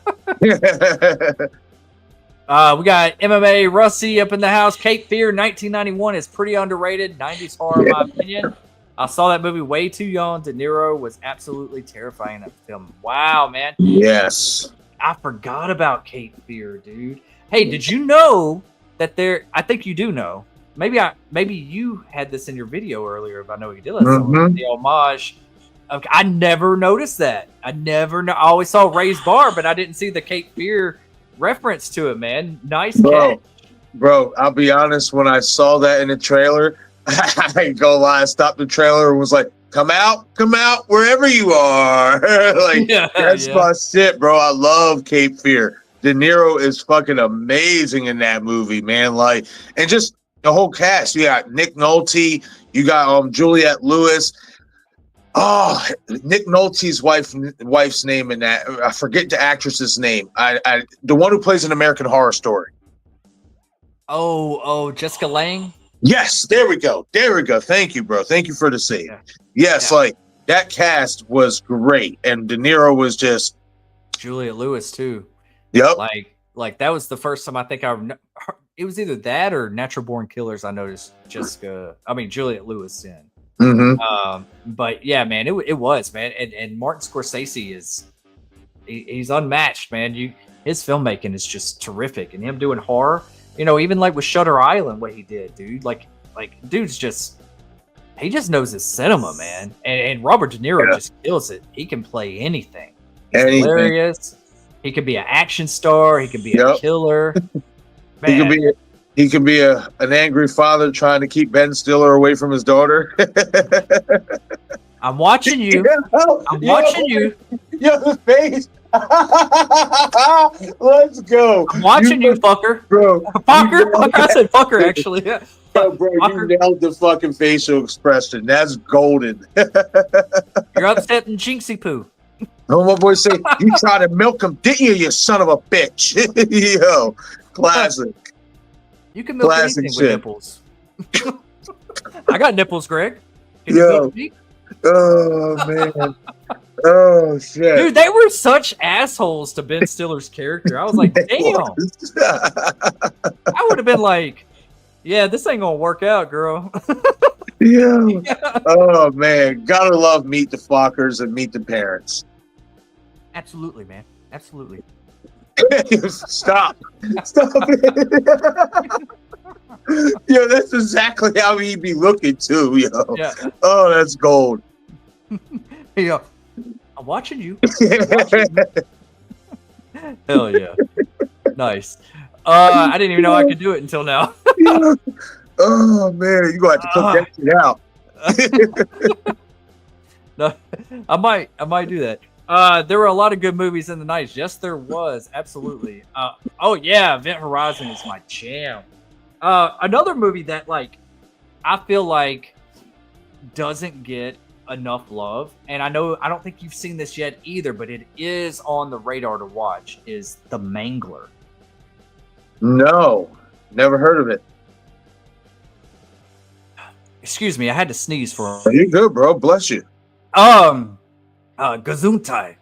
got MMA Rusty up in the house. Cape Fear 1991 is pretty underrated. 90s horror, in my opinion. I saw that movie way too young. De Niro was absolutely terrifying in that film. Wow, man. Yes. I forgot about Cape Fear, dude. Hey, did you know that there. I think you do know. Maybe you had this in your video earlier. If I know you did, the homage. Okay, I never noticed that. I always saw Ray's bar, but I didn't see the Cape Fear reference to it. Man, nice catch. Bro, I'll be honest. When I saw that in the trailer, I ain't gonna lie. I stopped the trailer and was like, come out, wherever you are. That's my shit, bro. I love Cape Fear. De Niro is fucking amazing in that movie, man. Like, and just the whole cast. You got Nick Nolte, you got Juliette Lewis. Oh, Nick Nolte's wife's name in that. I forget the actress's name. The one who plays an American Horror Story. Oh, Jessica Lange. Yes, there we go. Thank you, bro. Thank you for the save. Yeah. Yes, like that cast was great, and De Niro was just Juliette Lewis too. Yep. Like that was the first time I think it was either that or Natural Born Killers. I noticed Juliette Lewis in. Mm-hmm. But yeah, man, it was, man, and Martin Scorsese he's unmatched, man. His filmmaking is just terrific, and him doing horror. Even like with Shutter Island, what he did, dude. Like dude's he just knows his cinema, man. And Robert De Niro just kills it. He can play anything. He's hilarious. He could be an action star. He could be a killer. Man. He could be an angry father trying to keep Ben Stiller away from his daughter. I'm watching you. I'm watching you. Yo, the face. Let's go. I'm watching you, fucker. Bro. Fucker? I said fucker, actually. Yeah. Bro, you nailed the fucking facial expression. That's golden. You're upsetting Jinxie Poo. Oh, my boy say, you tried to milk him, didn't you, you son of a bitch? Yo, classic. You can milk anything with nipples. I got nipples, Greg. Can you milk me? Oh, man. Oh, shit. Dude, they were such assholes to Ben Stiller's character. I was like, damn. I would have been like, yeah, this ain't going to work out, girl. Yeah. Oh, man. Gotta love Meet the Fockers and Meet the Parents. Absolutely, man. Absolutely. Stop it. Yo, that's exactly how he'd be looking too, yo. Yeah. Oh, that's gold. Yo, I'm watching you. Hell yeah. Nice. I didn't even know I could do it until now. Yeah. Oh man, you're gonna have to cook that shit out. No, I might do that. There were a lot of good movies in the 90s. Yes, there was. Absolutely. Oh yeah, Event Horizon is my jam. Another movie that I feel like doesn't get enough love, and I don't think you've seen this yet either, but it is on the radar to watch, is The Mangler. No, never heard of it. Excuse me, I had to sneeze for You're good, bro. Bless you. Gesundheit.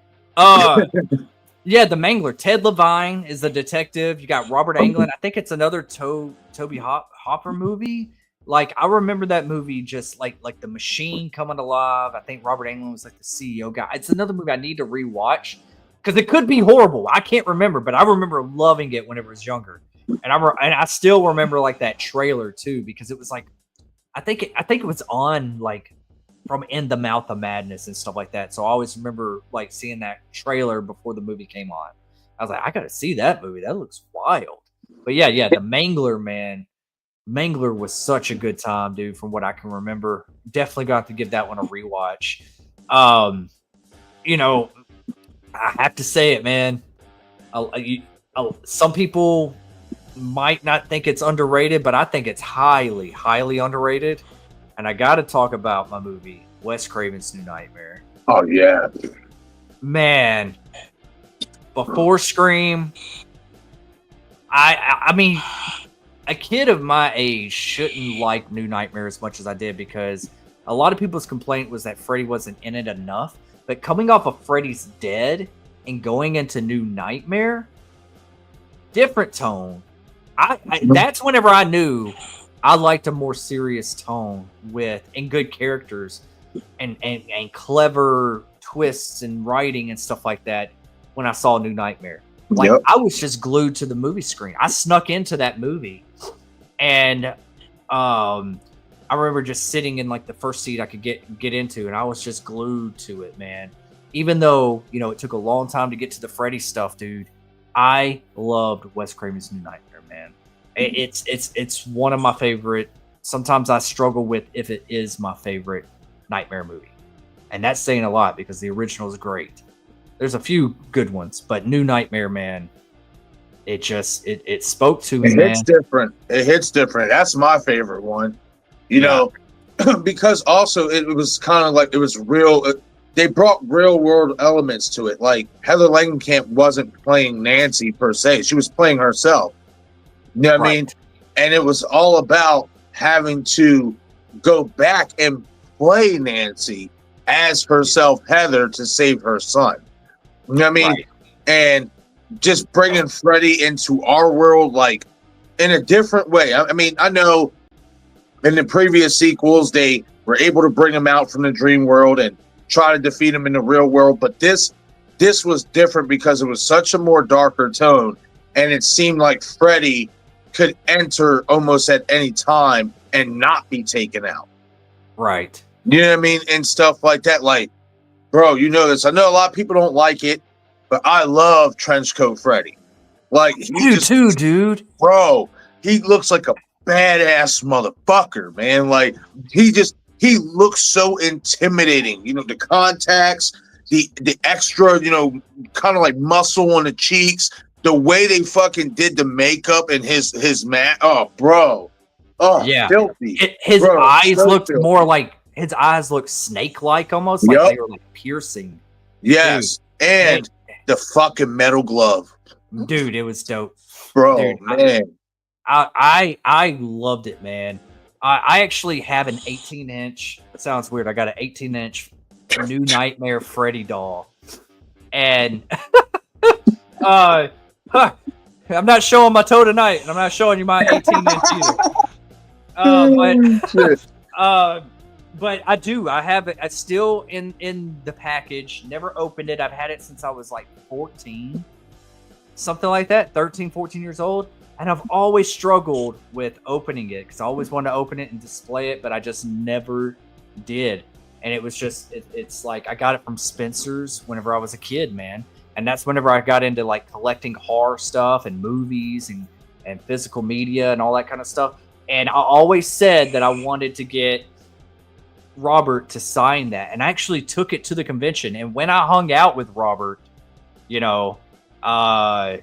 Yeah, The Mangler. Ted Levine is the detective. You got Robert Englund. I think it's another Toby Hopper movie. I remember that movie just like The Machine coming alive. I think Robert Englund was like the CEO guy. It's another movie I need to rewatch because it could be horrible. I can't remember, but I remember loving it when I was younger. And I still remember that trailer too, because it was I think it was on from In the Mouth of Madness and stuff like that. So I always remember seeing that trailer before the movie came on. I was like, I gotta see that movie. That looks wild. But yeah, The Mangler, man. Mangler was such a good time, dude, from what I can remember. Definitely got to give that one a rewatch. I have to say it, man. Some people might not think it's underrated, but I think it's highly, highly underrated. And I got to talk about my movie, Wes Craven's New Nightmare. Oh, yeah. Man, before Scream, I mean, a kid of my age shouldn't like New Nightmare as much as I did, because a lot of people's complaint was that Freddy wasn't in it enough. But coming off of Freddy's Dead and going into New Nightmare, different tone. That's whenever I knew I liked a more serious tone and good characters and clever twists and writing and stuff like that when I saw New Nightmare. I was just glued to the movie screen. I snuck into that movie And I remember just sitting in like the first seat I could get into, and I was just glued to it, man. Even though, you know, it took a long time to get to the Freddy stuff, dude. I loved Wes Craven's New Nightmare, man. It's one of my favorite. Sometimes I struggle with if it is my favorite Nightmare movie, and that's saying a lot because the original is great. There's a few good ones, but New Nightmare, man, it spoke to me, man. It hits different. It hits different. That's my favorite one. You know, because also it was kind of like it was real. They brought real world elements to it. Like Heather Langenkamp wasn't playing Nancy per se; she was playing herself. You know what I mean? And it was all about having to go back and play Nancy as herself, Heather, to save her son. You know what I mean? Right. And just bringing Freddy into our world, like in a different way. I mean, I know in the previous sequels, they were able to bring him out from the dream world and try to defeat him in the real world. But this was different because it was such a more darker tone. And it seemed like Freddy could enter almost at any time and not be taken out. Right. You know what I mean? And stuff like that. Like, bro, you know this. I know a lot of people don't like it, but I love Trenchcoat Freddy. Like, You too, dude. Bro, he looks like a badass motherfucker, man. Like, he looks so intimidating. You know, the contacts, the extra, you know, kind of like muscle on the cheeks, the way they fucking did the makeup and his man. Oh, bro. Oh, yeah. Filthy. His Bro, eyes so looked filthy. more like his eyes looked snake-like, almost like they were like piercing. Yes, Dude, and the fucking metal glove, dude, it was dope, bro. Dude, Man, I loved it, man. I actually have an 18-inch. It sounds weird. I got an 18-inch New Nightmare Freddy doll, and I'm not showing my toe tonight, and I'm not showing you my 18-inch either. But I do. I have it. It's still in the package. Never opened it. I've had it since I was like 14, something like that. 13, 14 years old. And I've always struggled with opening it because I always wanted to open it and display it, but I just never did. And it was just, it's like I got it from Spencer's whenever I was a kid, man. And that's whenever I got into like collecting horror stuff and movies and physical media and all that kind of stuff. And I always said that I wanted to get Robert to sign that, and I actually took it to the convention. And when I hung out with Robert, you know, it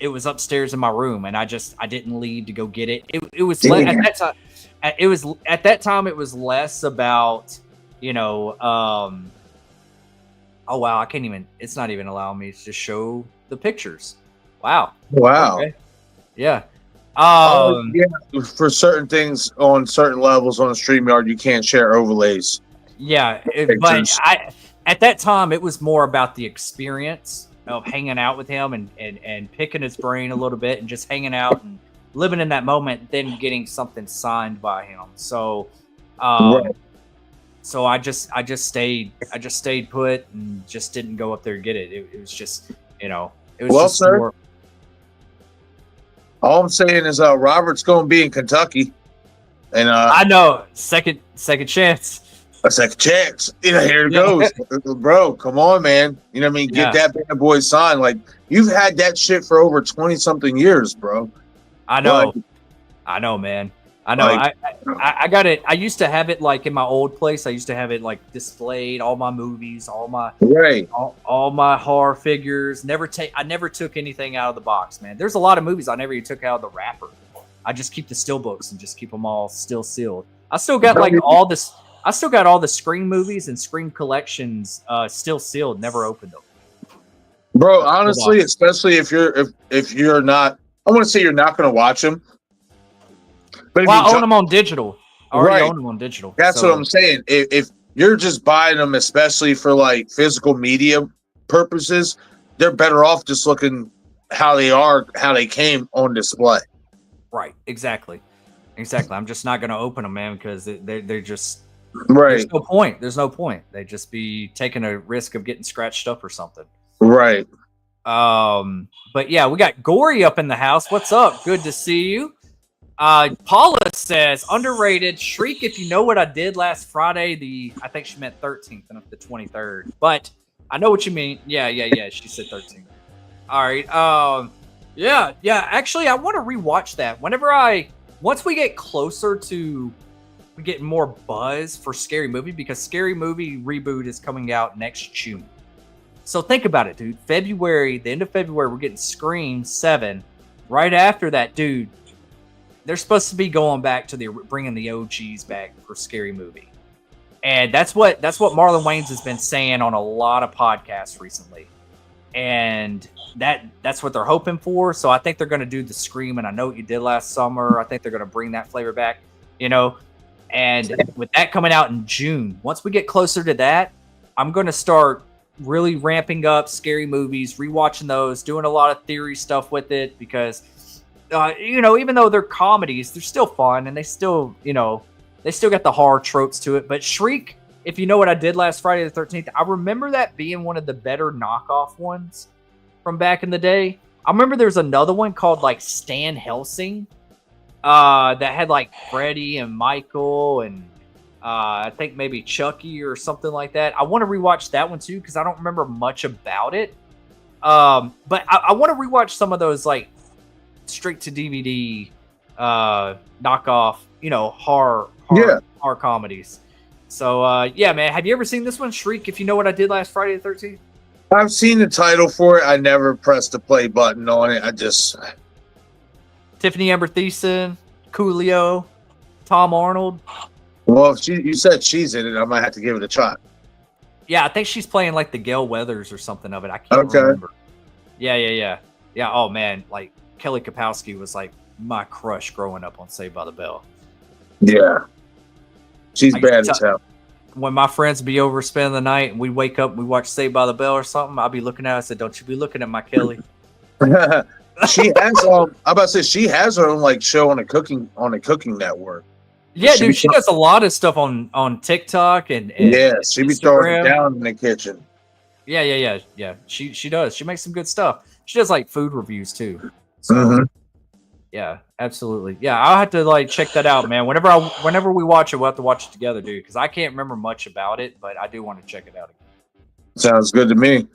was upstairs in my room, and I didn't leave to go get it. It was at that time. At that time it was less about, you know, oh wow, I can't even. It's not even allowing me to show the pictures. Wow. Okay. Yeah. Yeah, for certain things on certain levels on the StreamYard, you can't share overlays. Yeah, but at that time it was more about the experience of hanging out with him and picking his brain a little bit and just hanging out and living in that moment, then getting something signed by him. So, so I just stayed put and just didn't go up there and get it. It was just, you know, it was just sir. more. All I'm saying is, Robert's going to be in Kentucky, and I know second chance. A second chance. You know, here it goes, bro. Come on, man. You know what I mean? Get that bad boy signed. Like, you've had that shit for over 20-something years, bro. I know. Like, I know, man. I know. Like, I got it. I used to have it like in my old place. I used to have it like displayed, all my movies, all my all my horror figures. I never took anything out of the box, man. There's a lot of movies I never even took out of the wrapper. I just keep the steel books and just keep them all still sealed. I still got like all this. I still got all the Scream movies and Scream collections still sealed. Never opened them. Bro, honestly, especially if you're not, I want to say you're not going to watch them. But well, I own them on digital. I already own them on digital. That's what I'm saying. If you're just buying them, especially for like physical media purposes, they're better off just looking how they came on display. Right. Exactly. I'm just not going to open them, man, because they're just right. There's no point. They'd just be taking a risk of getting scratched up or something. Right. But yeah, we got Gory up in the house. What's up? Good to see you. Paula says underrated. Shriek if you know what I did last Friday. I think she meant 13th and not the 23rd. But I know what you mean. Yeah. She said 13th. All right. Yeah. Actually, I want to rewatch that. Once we get closer to getting more buzz for Scary Movie, because Scary Movie reboot is coming out next June. So think about it, dude. The end of February, we're getting Scream 7. Right after that, dude, they're supposed to be going back to bringing the OGs back for Scary Movie. And that's what Marlon Wayans has been saying on a lot of podcasts recently. And that's what they're hoping for. So I think they're going to do the Scream, and I know what you did last summer. I think they're going to bring that flavor back, And with that coming out in June, once we get closer to that, I'm going to start really ramping up Scary Movies, rewatching those, doing a lot of theory stuff with it because, even though they're comedies, they're still fun and they still got the horror tropes to it. But Shriek, if you know what I did last Friday the 13th, I remember that being one of the better knockoff ones from back in the day. I remember there's another one called like Stan Helsing that had like Freddy and Michael and I think maybe Chucky or something like that. I want to rewatch that one too because I don't remember much about it. But I want to rewatch some of those like straight to DVD knockoff, horror comedies. So yeah, man, have you ever seen this one, Shriek? If you know what I did last Friday the 13th. I've seen the title for it. I never pressed the play button on it. Tiffany Amber Thiessen, Coolio, Tom Arnold. Well, if you said she's in it, I might have to give it a shot. Yeah, I think she's playing like the Gail Weathers or something of it. I can't remember. Yeah. Oh man, like Kelly Kapowski was like my crush growing up on Saved by the Bell. Yeah, she's bad as hell. When my friends be over spending the night and we wake up and we watch Saved by the Bell or something, I'll be looking at her. I said, "Don't you be looking at my Kelly." She has I'm about to say she has her own like show on a cooking network. Yeah, dude, she does a lot of stuff on TikTok and yeah, she be throwing it down in the kitchen. Yeah. She does. She makes some good stuff. She does like food reviews too. So yeah, absolutely. Yeah, I'll have to like check that out, man. Whenever we watch it, we'll have to watch it together, dude. Because I can't remember much about it, but I do want to check it out again. Sounds good to me.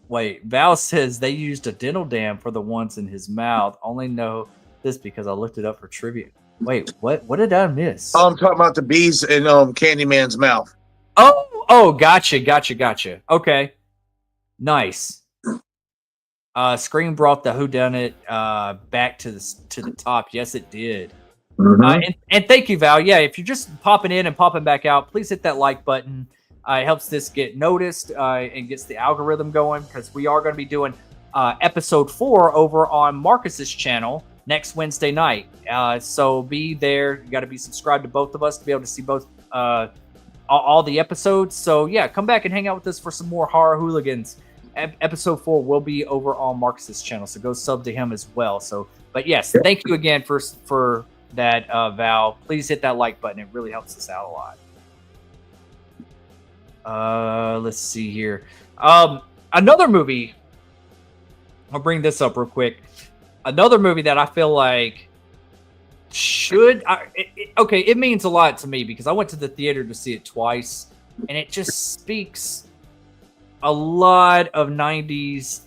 Wait, Val says they used a dental dam for the ones in his mouth. Only know this because I looked it up for trivia. Wait, what did I miss? I'm talking about the bees in Candyman's mouth. Oh, gotcha. Okay, nice. Scream brought the whodunit back to the top. Yes, it did. And thank you, Val. Yeah, if you're just popping in and popping back out, please hit that like button. It helps this get noticed and gets the algorithm going because we are going to be doing episode 4 over on Marcus's channel next Wednesday night. So be there. You got to be subscribed to both of us to be able to see both all the episodes. So yeah, come back and hang out with us for some more Horror Hooligans. Episode 4 will be over on Marcus's channel, so go sub to him as well. So, but yes, thank you again for that, Val. Please hit that like button. It really helps us out a lot. Let's see here. Another movie. I'll bring this up real quick. Another movie that I feel like it means a lot to me because I went to the theater to see it twice, and it just speaks a lot of 90s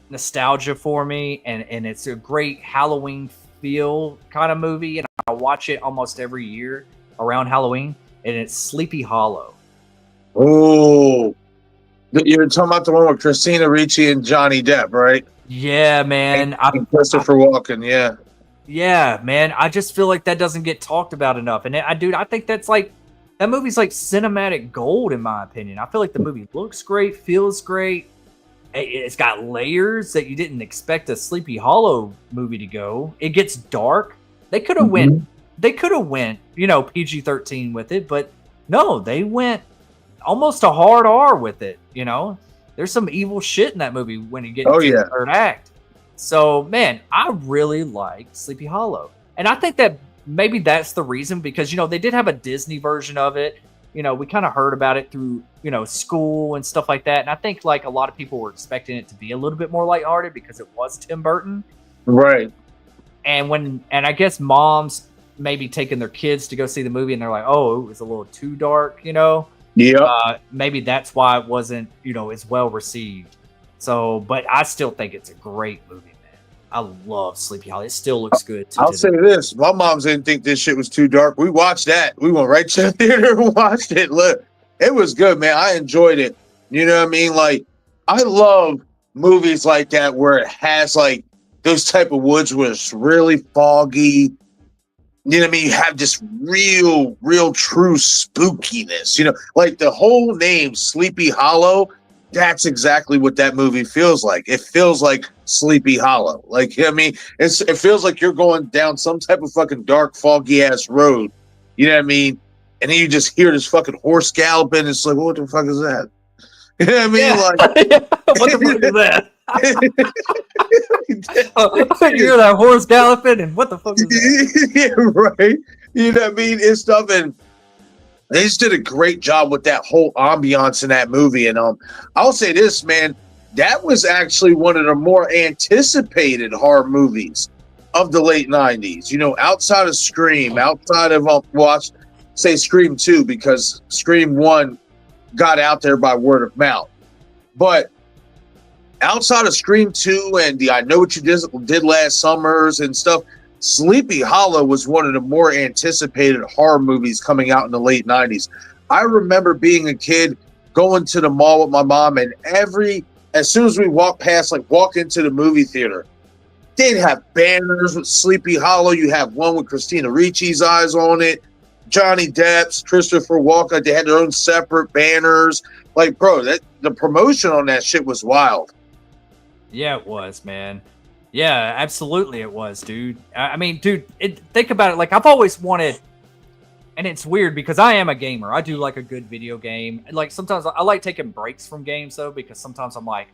nostalgia for me, and it's a great Halloween feel kind of movie, and I watch it almost every year around Halloween, and it's Sleepy Hollow. Oh, you're talking about the one with Christina Ricci and Johnny Depp, right? Yeah, man. And Christopher Walken, yeah. Yeah, man. I just feel like that doesn't get talked about enough, and I think that's like, that movie's like cinematic gold, in my opinion. I feel like the movie looks great, feels great. It's got layers that you didn't expect a Sleepy Hollow movie to go. It gets dark. They could have went, PG-13 with it, but no, they went almost a hard R with it. There's some evil shit in that movie when you get to the third act. So, man, I really like Sleepy Hollow, and I think that maybe that's the reason because they did have a Disney version of it, we kind of heard about it through, school and stuff like that. And I think like a lot of people were expecting it to be a little bit more lighthearted because it was Tim Burton. Right. And I guess moms maybe taking their kids to go see the movie and they're like, oh, it was a little too dark, Yeah. maybe that's why it wasn't, as well received. So, but I still think it's a great movie, man. I love Sleepy Hollow. It still looks good. I'll say this. My moms didn't think this shit was too dark. We watched that. We went right to the theater and watched it. Look, it was good, man. I enjoyed it. You know what I mean? Like, I love movies like that where it has like those type of woods where it's really foggy. You know what I mean? You have just real true spookiness. Like the whole name, Sleepy Hollow, that's exactly what that movie feels like. It feels like Sleepy Hollow. Like, I mean, it feels like you're going down some type of fucking dark, foggy ass road. You know what I mean? And then you just hear this fucking horse galloping. It's like, what the fuck is that? You know what I mean? Yeah. Like, what the fuck is that? You hear that horse galloping, and what the fuck is that? Yeah, right. You know what I mean? It's stuff, and they just did a great job with that whole ambiance in that movie. And I'll say this, man, that was actually one of the more anticipated horror movies of the late 90s. Outside of Scream, outside of say Scream 2, because Scream 1 got out there by word of mouth. But outside of Scream 2 and the I Know What You Did Last Summers and stuff, Sleepy Hollow was one of the more anticipated horror movies coming out in the late 90s. I remember being a kid going to the mall with my mom, and as soon as we walked into the movie theater, they'd have banners with Sleepy Hollow. You have one with Christina Ricci's eyes on it, Johnny Depp's, Christopher Walken. They had their own separate banners. Like, bro, the promotion on that shit was wild. Yeah, it was, man. Yeah, absolutely it was, dude. I mean, dude, think about it. Like, I've always wanted, and it's weird because I am a gamer. I do like a good video game. And like, sometimes I like taking breaks from games, though, because sometimes I'm like,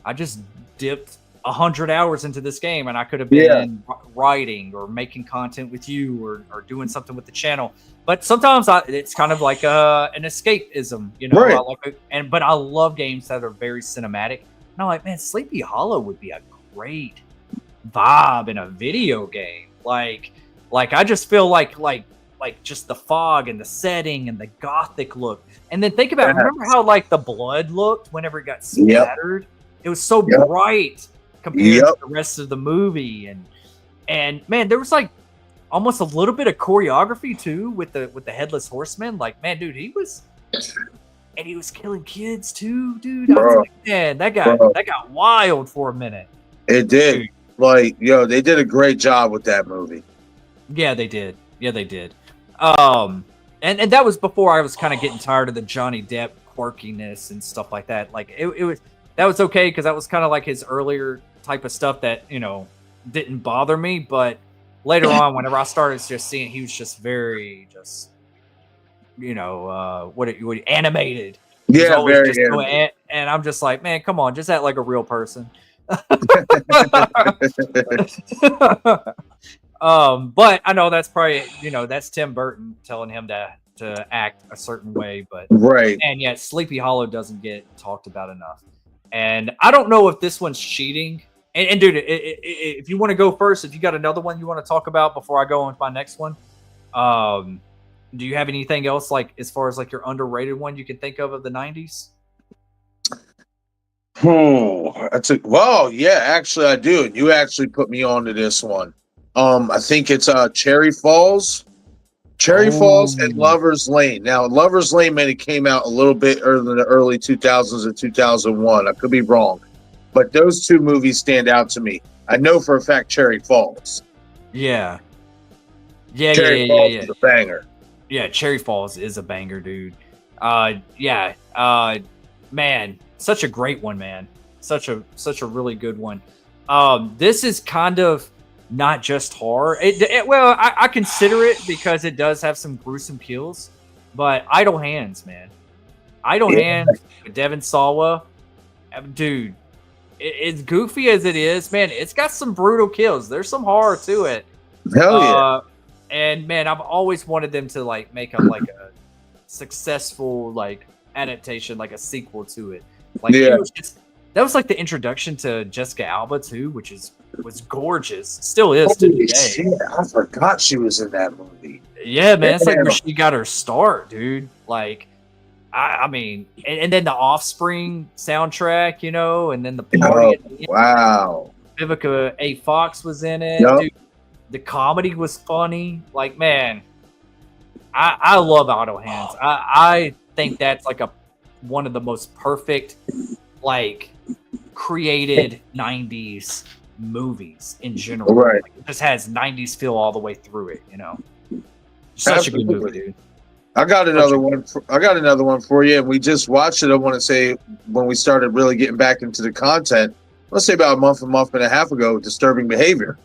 I just dipped 100 hours into this game and I could have been writing or making content with you or doing something with the channel. But sometimes it's kind of like an escapism, Right. But I love games that are very cinematic. And I'm like, man, Sleepy Hollow would be a great vibe in a video game. Like I just feel like just the fog and the setting and the gothic look. And then think about remember how like the blood looked whenever it got splattered? Yep. It was so bright compared to the rest of the movie. And man, there was like almost a little bit of choreography too with the headless horseman. Like, man, dude, he was killing kids too, dude. I was like, man, that got wild for a minute. It did. Dude. Like, they did a great job with that movie. Yeah, they did. And that was before I was kind of getting tired of the Johnny Depp quirkiness and stuff like that. Like, that was okay because that was kind of like his earlier type of stuff that didn't bother me. But later on, whenever I started just seeing, he was just very animated. Yeah, very animated. And I'm just like, man, come on, just act like a real person. But I know that's probably that's Tim Burton telling him to act a certain way, but right. And yet Sleepy Hollow doesn't get talked about enough. And I don't know if this one's cheating. And dude, if you want to go first, if you got another one you want to talk about before I go on to my next one, do you have anything else like as far as like your underrated one you can think of the 90s? Well, yeah, actually I do. You actually put me onto this one. I think it's Cherry Falls and Lover's Lane. Now, Lover's Lane maybe came out a little bit earlier in the early 2000s or 2001. I could be wrong, but those two movies stand out to me. I know for a fact Cherry Falls. Cherry Falls is a banger. Yeah, Cherry Falls is a banger, dude. Man, such a great one, man. Such a really good one. This is kind of not just horror. I consider it because it does have some gruesome kills, but Idle Hands, man. Idle Hands with Devon Sawa, dude. As goofy as it is, man, it's got some brutal kills. There's some horror to it. Hell yeah. And man, I've always wanted them to like make a successful like adaptation, like a sequel to it. Like it was just, that was like the introduction to Jessica Alba too, which was gorgeous. Still is to Holy today. shit, I forgot she was in that movie. Yeah, man, it's like where she got her start, dude. Like, I mean, and then the Offspring soundtrack, you know, and then the party. Wow. Vivica A. Fox was in it. Yep. Dude, the comedy was funny. Like, man, I love Auto Hands. I think that's like one of the most perfect, like, created 90s movies in general. Right. Like, it just has 90s feel all the way through it, you know. Such a good movie, dude. I got another one for you, and we just watched it. I want to say when we started really getting back into the content. Let's say about a month and a half ago. Disturbing Behavior.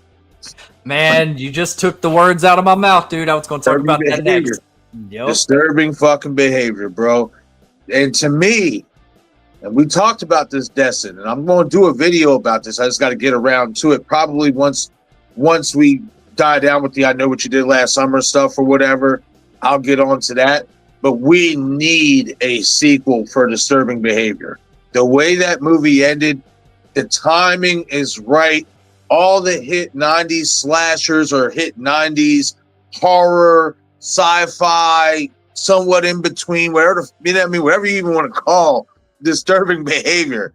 Man, you just took the words out of my mouth, dude. I was going to talk about that next. Yep. Disturbing fucking behavior, bro. And to me, and we talked about this, Destin, and I'm going to do a video about this. I just got to get around to it. Probably once we die down with the I Know What You Did Last Summer stuff or whatever, I'll get on to that. But we need a sequel for Disturbing Behavior. The way that movie ended, the timing is right. All the hit 90s slashers or hit 90s horror, sci-fi, somewhat in between, whatever whatever you even want to call Disturbing Behavior.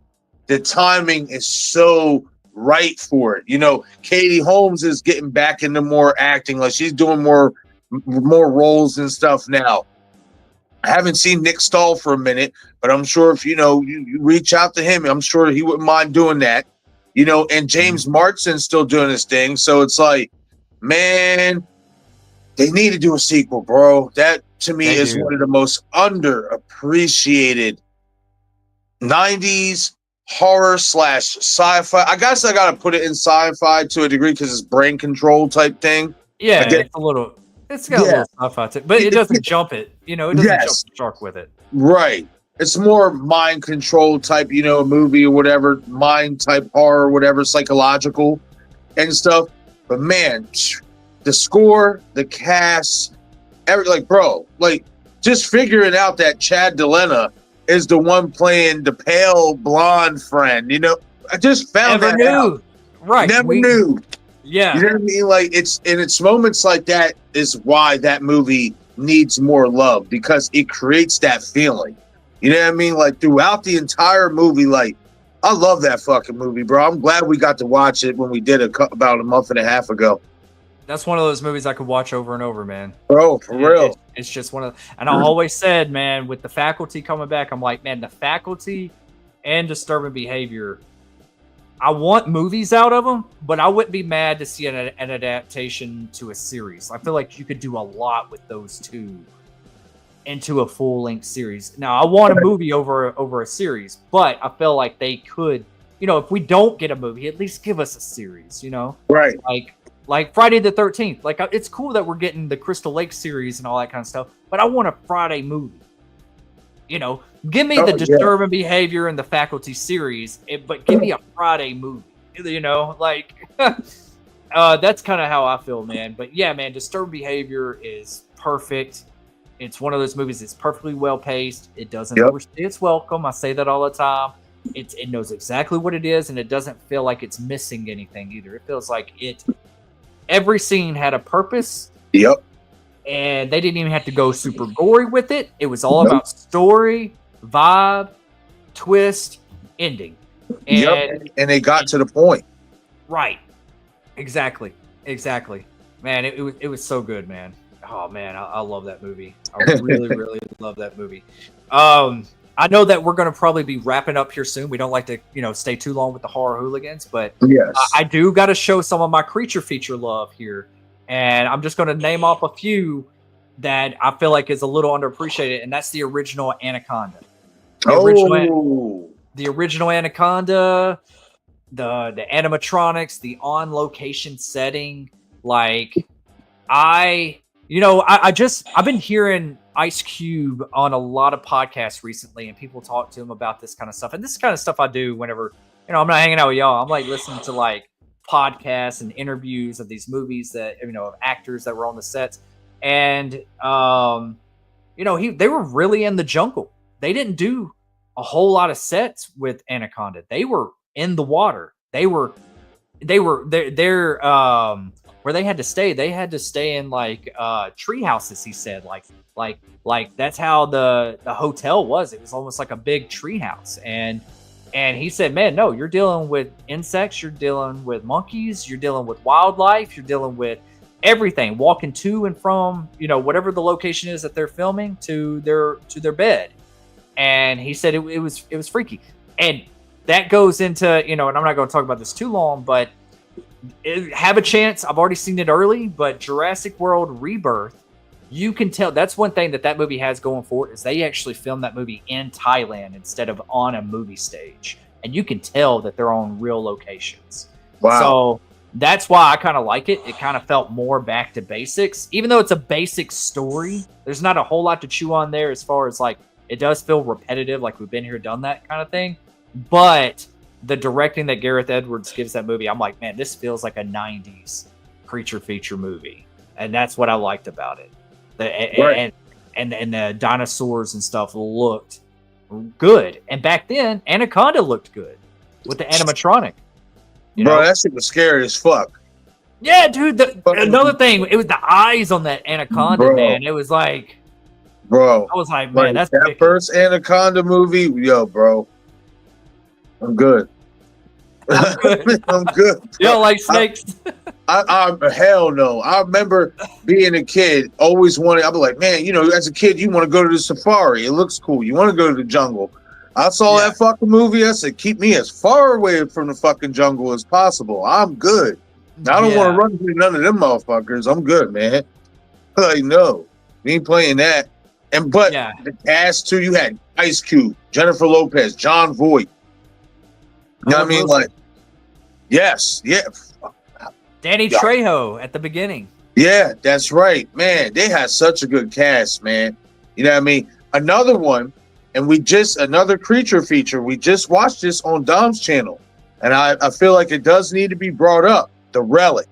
The timing is so right for it. You know, Katie Holmes is getting back into more acting, like she's doing more roles and stuff now. I haven't seen Nick Stahl for a minute, but I'm sure if you reach out to him, I'm sure he wouldn't mind doing that. You know, and James Marsden's still doing his thing, so it's like, man, they need to do a sequel, bro. That to me is one of the most underappreciated 90s horror / sci-fi. I guess I gotta put it in sci-fi to a degree because it's brain control type thing. Yeah, it's got a little sci-fi to it, but it doesn't jump it. You know, it doesn't jump the shark with it. Right. It's more mind control type, movie or whatever, mind type horror, whatever, psychological and stuff. But man, the score, the cast, just figuring out that Chad Delena is the one playing the pale blonde friend. I just found that out. Right. Never knew. Yeah. You know what I mean? Like it's moments like that is why that movie needs more love, because it creates that feeling. You know what I mean? Like throughout the entire movie, like I love that fucking movie, bro. I'm glad we got to watch it when we did about a month and a half ago. That's one of those movies I could watch over and over, man. Bro, for real. It's just one of and I always said, man, with The Faculty coming back, I'm like, man, The Faculty and Disturbing Behavior, I want movies out of them, but I wouldn't be mad to see an adaptation to a series. I feel like you could do a lot with those two into a full-length series. Now, I want a movie over a series, but I feel like they could, if we don't get a movie, at least give us a series, Right. Like Friday the 13th. Like, it's cool that we're getting the Crystal Lake series and all that kind of stuff, but I want a Friday movie. Give me the Disturbing Behavior and The Faculty series, but give me a Friday movie. That's kind of how I feel, man. But yeah, man, Disturbed Behavior is perfect. It's one of those movies that's perfectly well paced. It doesn't overstay its welcome. I say that all the time. It knows exactly what it is, and it doesn't feel like it's missing anything either. It feels like every scene had a purpose. Yep. And they didn't even have to go super gory with it. It was all about story, vibe, twist, ending. And they got to the point. Right. Exactly. Man, it was so good, man. Oh man, I love that movie. I really, really love that movie. I know that we're going to probably be wrapping up here soon. We don't like to, stay too long with the horror hooligans, but yes. I do got to show some of my creature feature love here. And I'm just going to name off a few that I feel like is a little underappreciated, and that's the original Anaconda. The original Anaconda, the animatronics, the on-location setting. Like, I've been hearing Ice Cube on a lot of podcasts recently, and people talk to him about this kind of stuff. And this is kind of stuff I do whenever, I'm not hanging out with y'all. I'm like listening to like podcasts and interviews of these movies that, of actors that were on the sets. And, they were really in the jungle. They didn't do a whole lot of sets with Anaconda. They were in the water. They were they're where they had to stay. They had to stay in like tree houses. He said like that's how the hotel was. It was almost like a big tree house. And he said, man, no, you're dealing with insects, you're dealing with monkeys, you're dealing with wildlife, you're dealing with everything, walking to and from, whatever the location is that they're filming to their bed. And he said it was freaky. And that goes into, and I'm not going to talk about this too long, but have a chance. I've already seen it early, but Jurassic World Rebirth, you can tell that's one thing that movie has going for it, is they actually filmed that movie in Thailand instead of on a movie stage. And you can tell that they're on real locations. Wow. So that's why I kind of like it. It kind of felt more back to basics. Even though it's a basic story, there's not a whole lot to chew on there as far as like, it does feel repetitive, like we've been here, done that kind of thing. But the directing that Gareth Edwards gives that movie, I'm like, man, this feels like a 90s creature feature movie. And that's what I liked about it. Right. And the dinosaurs and stuff looked good. And back then, Anaconda looked good with the animatronic. Bro, that shit was scary as fuck. Yeah, dude. Another thing, it was the eyes on that Anaconda, Bro. man. It was like, bro, I was like, man, that's that first Anaconda movie. Yo, bro, I'm good. I'm good. I'm good. You don't like snakes? I hell no. I remember being a kid, always wanted. I'd be like, man, as a kid, you want to go to the safari. It looks cool. You want to go to the jungle. I saw that fucking movie. I said, keep me as far away from the fucking jungle as possible. I'm good. I don't want to run into none of them motherfuckers. I'm good, man. Like, no, we ain't playing that. But the cast too, you had Ice Cube, Jennifer Lopez, John Voight. You know what I mean? Like, yes, yeah. Danny Trejo at the beginning. Yeah, that's right, man. They had such a good cast, man. You know what I mean? Another one, and another creature feature. We just watched this on Dom's channel, and I feel like it does need to be brought up. The Relic.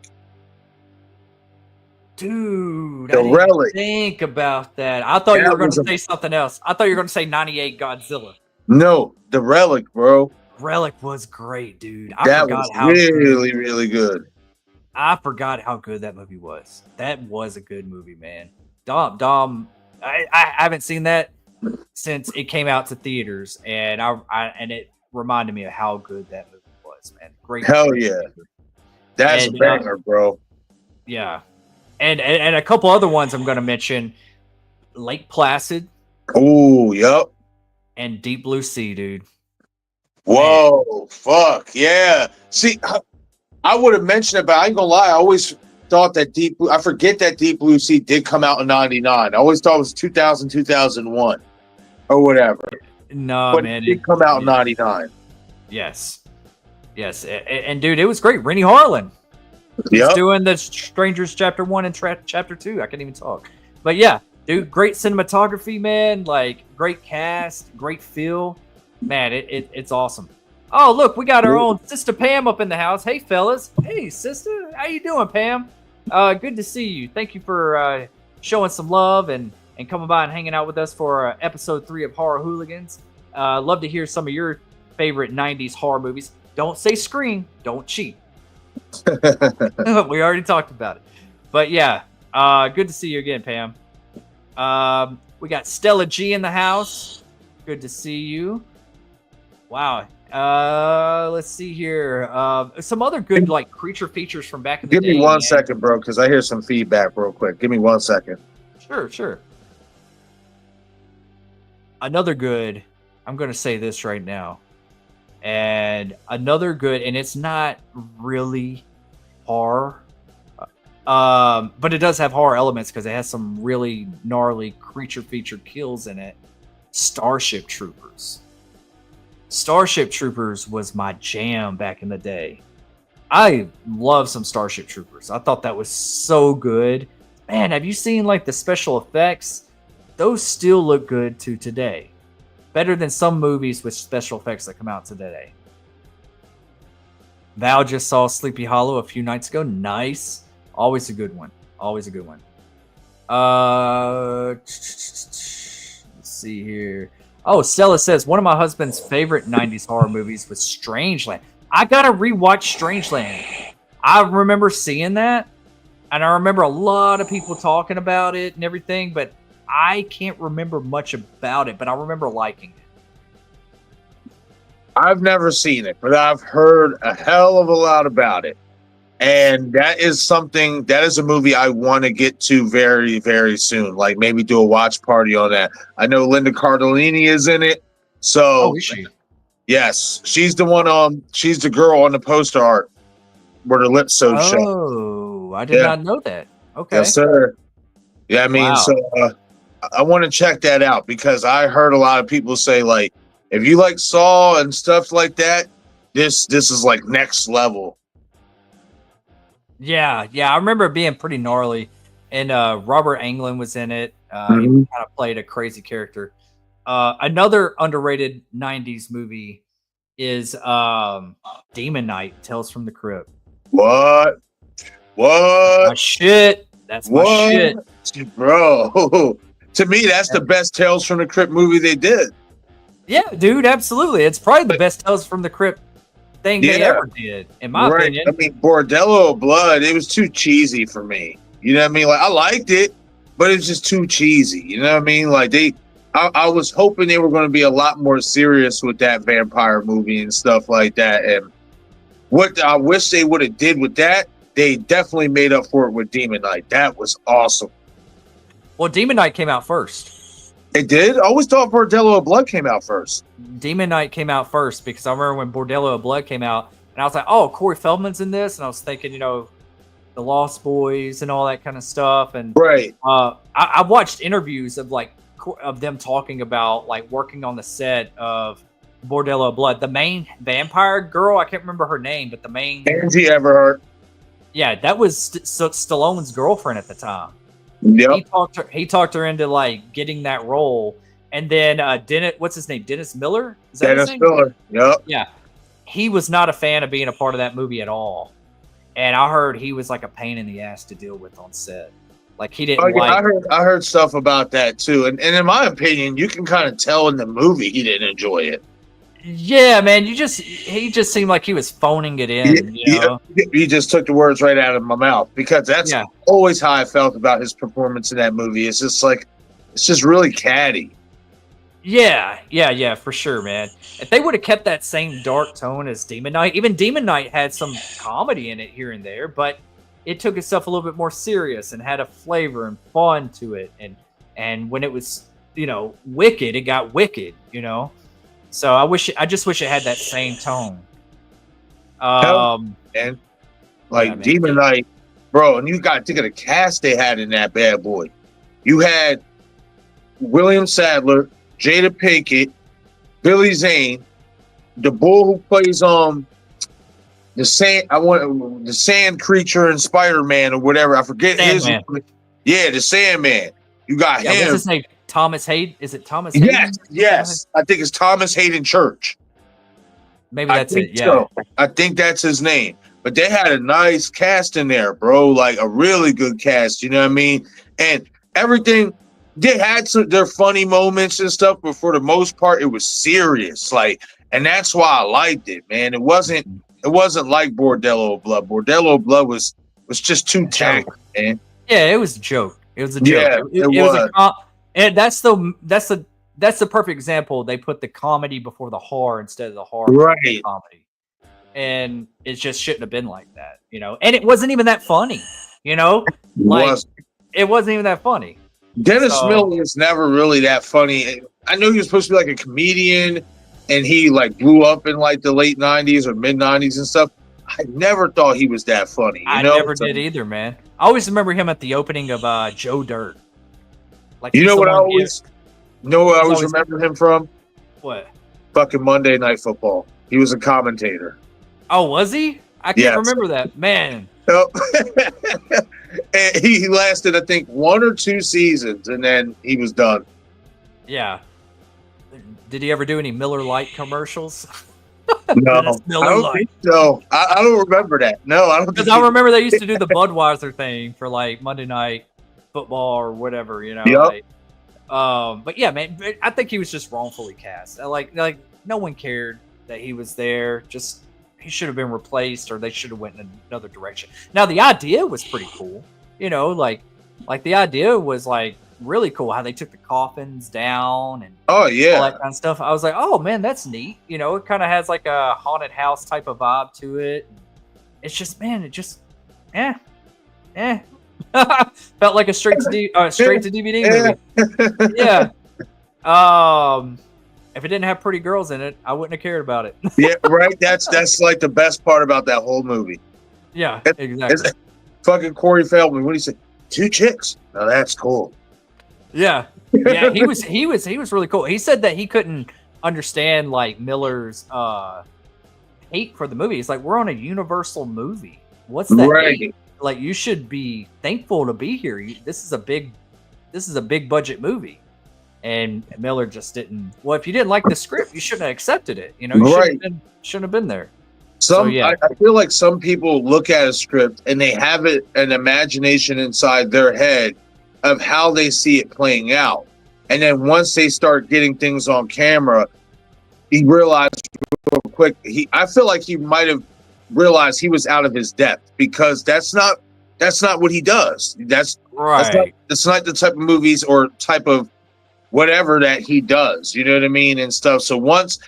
Dude, The Relic. Think about that. I thought you were going to say something else. I thought you were going to say 98 Godzilla. No, The Relic, bro. Relic was great, dude. That was really, really good. I forgot how good that movie was. That was a good movie, man. Dom, I haven't seen that since it came out to theaters, and and it reminded me of how good that movie was, man. Great. Hell yeah. That's a banger, bro. Yeah. And a couple other ones I'm going to mention. Lake Placid. Oh, yep. And Deep Blue Sea, dude. Whoa, man. Fuck, yeah. See, I would have mentioned it, but I ain't gonna lie. I always thought that I forget that Deep Blue Sea did come out in 99. I always thought it was 2000, 2001 or whatever. No, but man. It did come out in 99. Yes. Yes. And dude, it was great. Rennie Harlan. He's doing the Strangers Chapter 1 and Chapter 2. I can't even talk. But yeah, dude, great cinematography, man. Like, great cast, great feel. Man, it's awesome. Oh, look, we got our own Sister Pam up in the house. Hey, fellas. Hey, sister. How you doing, Pam? Good to see you. Thank you for showing some love and coming by and hanging out with us for episode 3 of Horror Hooligans. Love to hear some of your favorite 90s horror movies. Don't say Scream. Don't cheat. We already talked about it. But yeah, good to see you again, Pam. We got Stella G in the house. Good to see you. Wow. Let's see here. Some other good like creature features from back in the day. Give me 1 second, bro, because I hear some feedback real quick. Give me 1 second. Sure. Another good, I'm going to say this right now. And another good, and it's not really horror, but it does have horror elements because it has some really gnarly creature feature kills in it. Starship Troopers. Starship Troopers was my jam back in the day. I love some Starship Troopers. I thought that was so good. Man, have you seen like the special effects? Those still look good to today. Better than some movies with special effects that come out today. Val just saw Sleepy Hollow a few nights ago. Nice. Always a good one. Always a good one. Let's see here. Oh, Stella says one of my husband's favorite '90s horror movies was Strangeland. I gotta rewatch Strangeland. I remember seeing that, and I remember a lot of people talking about it and everything, but I can't remember much about it. But I remember liking it. I've never seen it, but I've heard a hell of a lot about it. And that is a movie I want to get to very, very soon. Like maybe do a watch party on that. I know Linda Cardellini is in it. So Is she? yes, she's the one, she's the girl on the poster art where the lips so shut. Oh, I did not know that. Okay. Yes, sir. Yeah, I mean, Wow. so I want to check that out because I heard a lot of people say like, if you like Saw and stuff like that, this is like next level. Yeah, I remember it being pretty gnarly, and Robert Englund was in it. He Mhm. kind of played a crazy character. Another underrated '90s movie is Demon Knight: Tales from the Crypt. What? My shit. That's my shit. Bro. To me, that's the best Tales from the Crypt movie they did. Yeah, dude, absolutely. It's probably the best Tales from the Crypt thing they Yeah. ever did, in my opinion. I mean, Bordello of Blood, it was too cheesy for me. You know what I mean? Like I liked it, but it's just too cheesy. You know what I mean? Like I was hoping they were going to be a lot more serious with that vampire movie and stuff like that. And what I wish they would have did with that, they definitely made up for it with Demon Knight. That was awesome. Well, Demon Knight came out first. It did? I always thought Bordello of Blood came out first. Demon Knight came out first because I remember when Bordello of Blood came out, and I was like, "Oh, Corey Feldman's in this," and I was thinking, the Lost Boys and all that kind of stuff. And Right. I watched interviews of of them talking about like working on the set of Bordello of Blood. The main vampire girl, I can't remember her name, but the main Angie Everhart. yeah, that was Stallone's girlfriend at the time. Yep. He talked her into like getting that role, and then what's his name? Dennis Miller. Is that his Dennis name? Miller. Yep. Yeah, he was not a fan of being a part of that movie at all, and I heard he was like a pain in the ass to deal with on set. Like he didn't Oh, yeah, like. I heard stuff about that too, and in my opinion, you can kind of tell in the movie he didn't enjoy it. Yeah, man, he just seemed like he was phoning it in. You know? You just took the words right out of my mouth because that's always how I felt about his performance in that movie. It's just like it's just really catty. Yeah, for sure, man. If they would have kept that same dark tone as Demon Knight, even Demon Knight had some comedy in it here and there, but it took itself a little bit more serious and had a flavor and fun to it. And when it was, wicked, it got wicked, So I just wish it had that same tone. And like Demon Knight, bro, and you got to think of the cast they had in that bad boy. You had William Sadler, Jada Pinkett, Billy Zane, the bull who plays the sand creature in Spider-Man or whatever. I forget his name. Yeah, the Sandman. You got him. What's his name? Thomas Hayden? Is it Thomas Hayden? Yes. I think it's Thomas Hayden Church. Maybe that's it. Yeah. So. I think that's his name. But they had a nice cast in there, bro. Like a really good cast. You know what I mean? And everything. They had their funny moments and stuff, but for the most part, it was serious. And that's why I liked it, man. It wasn't like Bordello of Blood. Bordello of Blood was just too tacky, man. Yeah, it was a joke. It was a joke. Yeah, it was. And that's the perfect example. They put the comedy before the horror instead of the horror right comedy, and it just shouldn't have been like that, And it wasn't even that funny, It wasn't even that funny. Dennis Miller was never really that funny. I know he was supposed to be like a comedian, and he blew up in the late '90s or mid '90s and stuff. I never thought he was that funny. I never did either, man. I always remember him at the opening of Joe Dirt. What I always remember him from? What? Fucking Monday Night Football. He was a commentator. Oh, was he? I can't remember that, man. Nope. And he lasted, I think, 1 or 2 seasons, and then he was done. Yeah. Did he ever do any Miller Lite commercials? No, I don't think so. I don't remember that. No, I don't. Because I remember they used to do the Budweiser thing for Monday Night football or whatever, you know. Yep. Like, but yeah, man, I think he was just wrongfully cast. Like no one cared that he was there. Just he should have been replaced, or they should have went in another direction. Now the idea was pretty cool, you know, like the idea was like really cool how they took the coffins down and Oh all yeah. that kind of stuff. I was like, oh man, that's neat. You know, it kind of has like a haunted house type of vibe to it. It's just, man, it just, eh. Felt like a straight to DVD movie. Yeah. If it didn't have pretty girls in it, I wouldn't have cared about it. Yeah, right. That's like the best part about that whole movie. Yeah, It's exactly. fucking Corey Feldman. What do you say? 2 chicks. Now that's cool. Yeah, he was really cool. He said that he couldn't understand like Miller's hate for the movie. He's like, we're on a Universal movie. What's that Right. hate? Like, you should be thankful to be here. This is a big budget movie. And Miller just didn't. Well, if you didn't like the script, you shouldn't have accepted it. You know, you Right. shouldn't have been there. I feel like some people look at a script and they have an imagination inside their head of how they see it playing out. And then once they start getting things on camera, he realized real quick. I feel like he might have realized he was out of his depth, because that's not what he does. That's Right. That's not the type of movies or type of whatever that he does. You know what I mean? And stuff. So once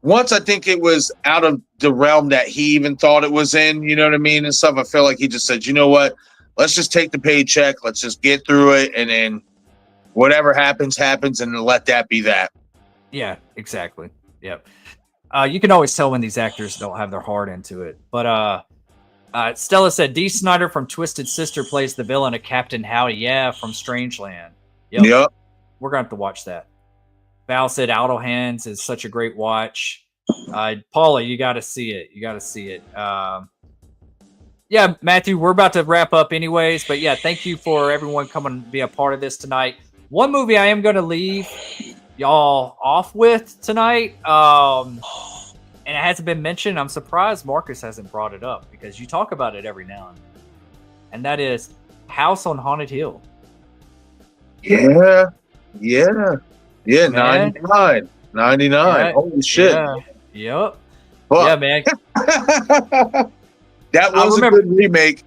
I think it was out of the realm that he even thought it was in, you know what I mean, and stuff, I feel like he just said, you know what? Let's just take the paycheck. Let's just get through it. And then whatever happens, and let that be that. Yeah, exactly. Yep. You can always tell when these actors don't have their heart into it. But Stella said, Dee Snider from Twisted Sister plays the villain of Captain Howdy. Yeah, from Strangeland. Yep. We're going to have to watch that. Val said Auto Hands is such a great watch. Paula, you got to see it. Yeah, Matthew, we're about to wrap up anyways. But yeah, thank you for everyone coming to be a part of this tonight. One movie I am going to leave y'all off with tonight, and it hasn't been mentioned. I'm surprised Marcus hasn't brought it up, because you talk about it every now and then. And that is House on Haunted Hill. Yeah. Man. 99. Yeah, Holy shit. Yeah. Yep. Fuck. Yeah, man. That was a good remake.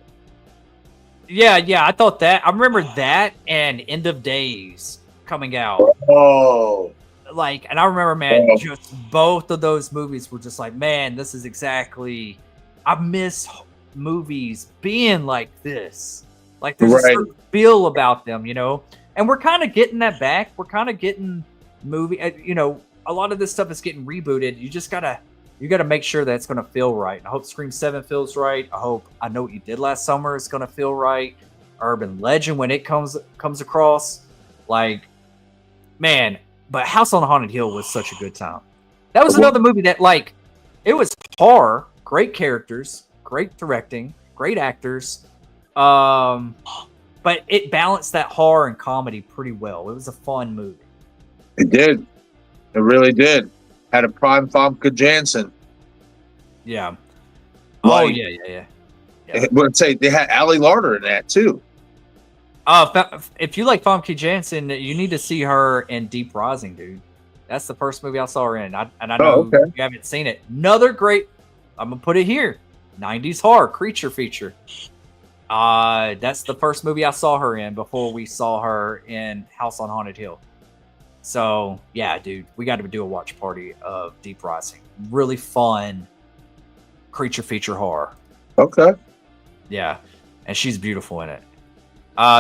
Yeah, I thought that. I remember that and End of Days coming out. Oh. Like, and I remember, man, Oh. just both of those movies were just like, man, this is exactly. I miss movies being like this. Like, there's a certain feel about them, you know? And we're kind of getting that back. We're kind of getting you know, a lot of this stuff is getting rebooted. You just gotta make sure that it's gonna feel right. And I hope Scream 7 feels right. I hope I Know What You Did Last Summer is gonna feel right. Urban Legend, when it comes across, like, man. But House on Haunted Hill was such a good time. That was another movie that, like, it was horror, great characters, great directing, great actors. But it balanced that horror and comedy pretty well. It was a fun movie. It did. It really did. Had a prime Famke Janssen. Yeah. Like, oh, yeah. I would say they had Ali Larter in that, too. If you like Famke Janssen, you need to see her in Deep Rising, dude. That's the first movie I saw her in. I know you haven't seen it. Another great, I'm going to put it here, 90s horror creature feature. That's the first movie I saw her in before we saw her in House on Haunted Hill. So, yeah, dude, we got to do a watch party of Deep Rising. Really fun creature feature horror. Okay. Yeah, and she's beautiful in it.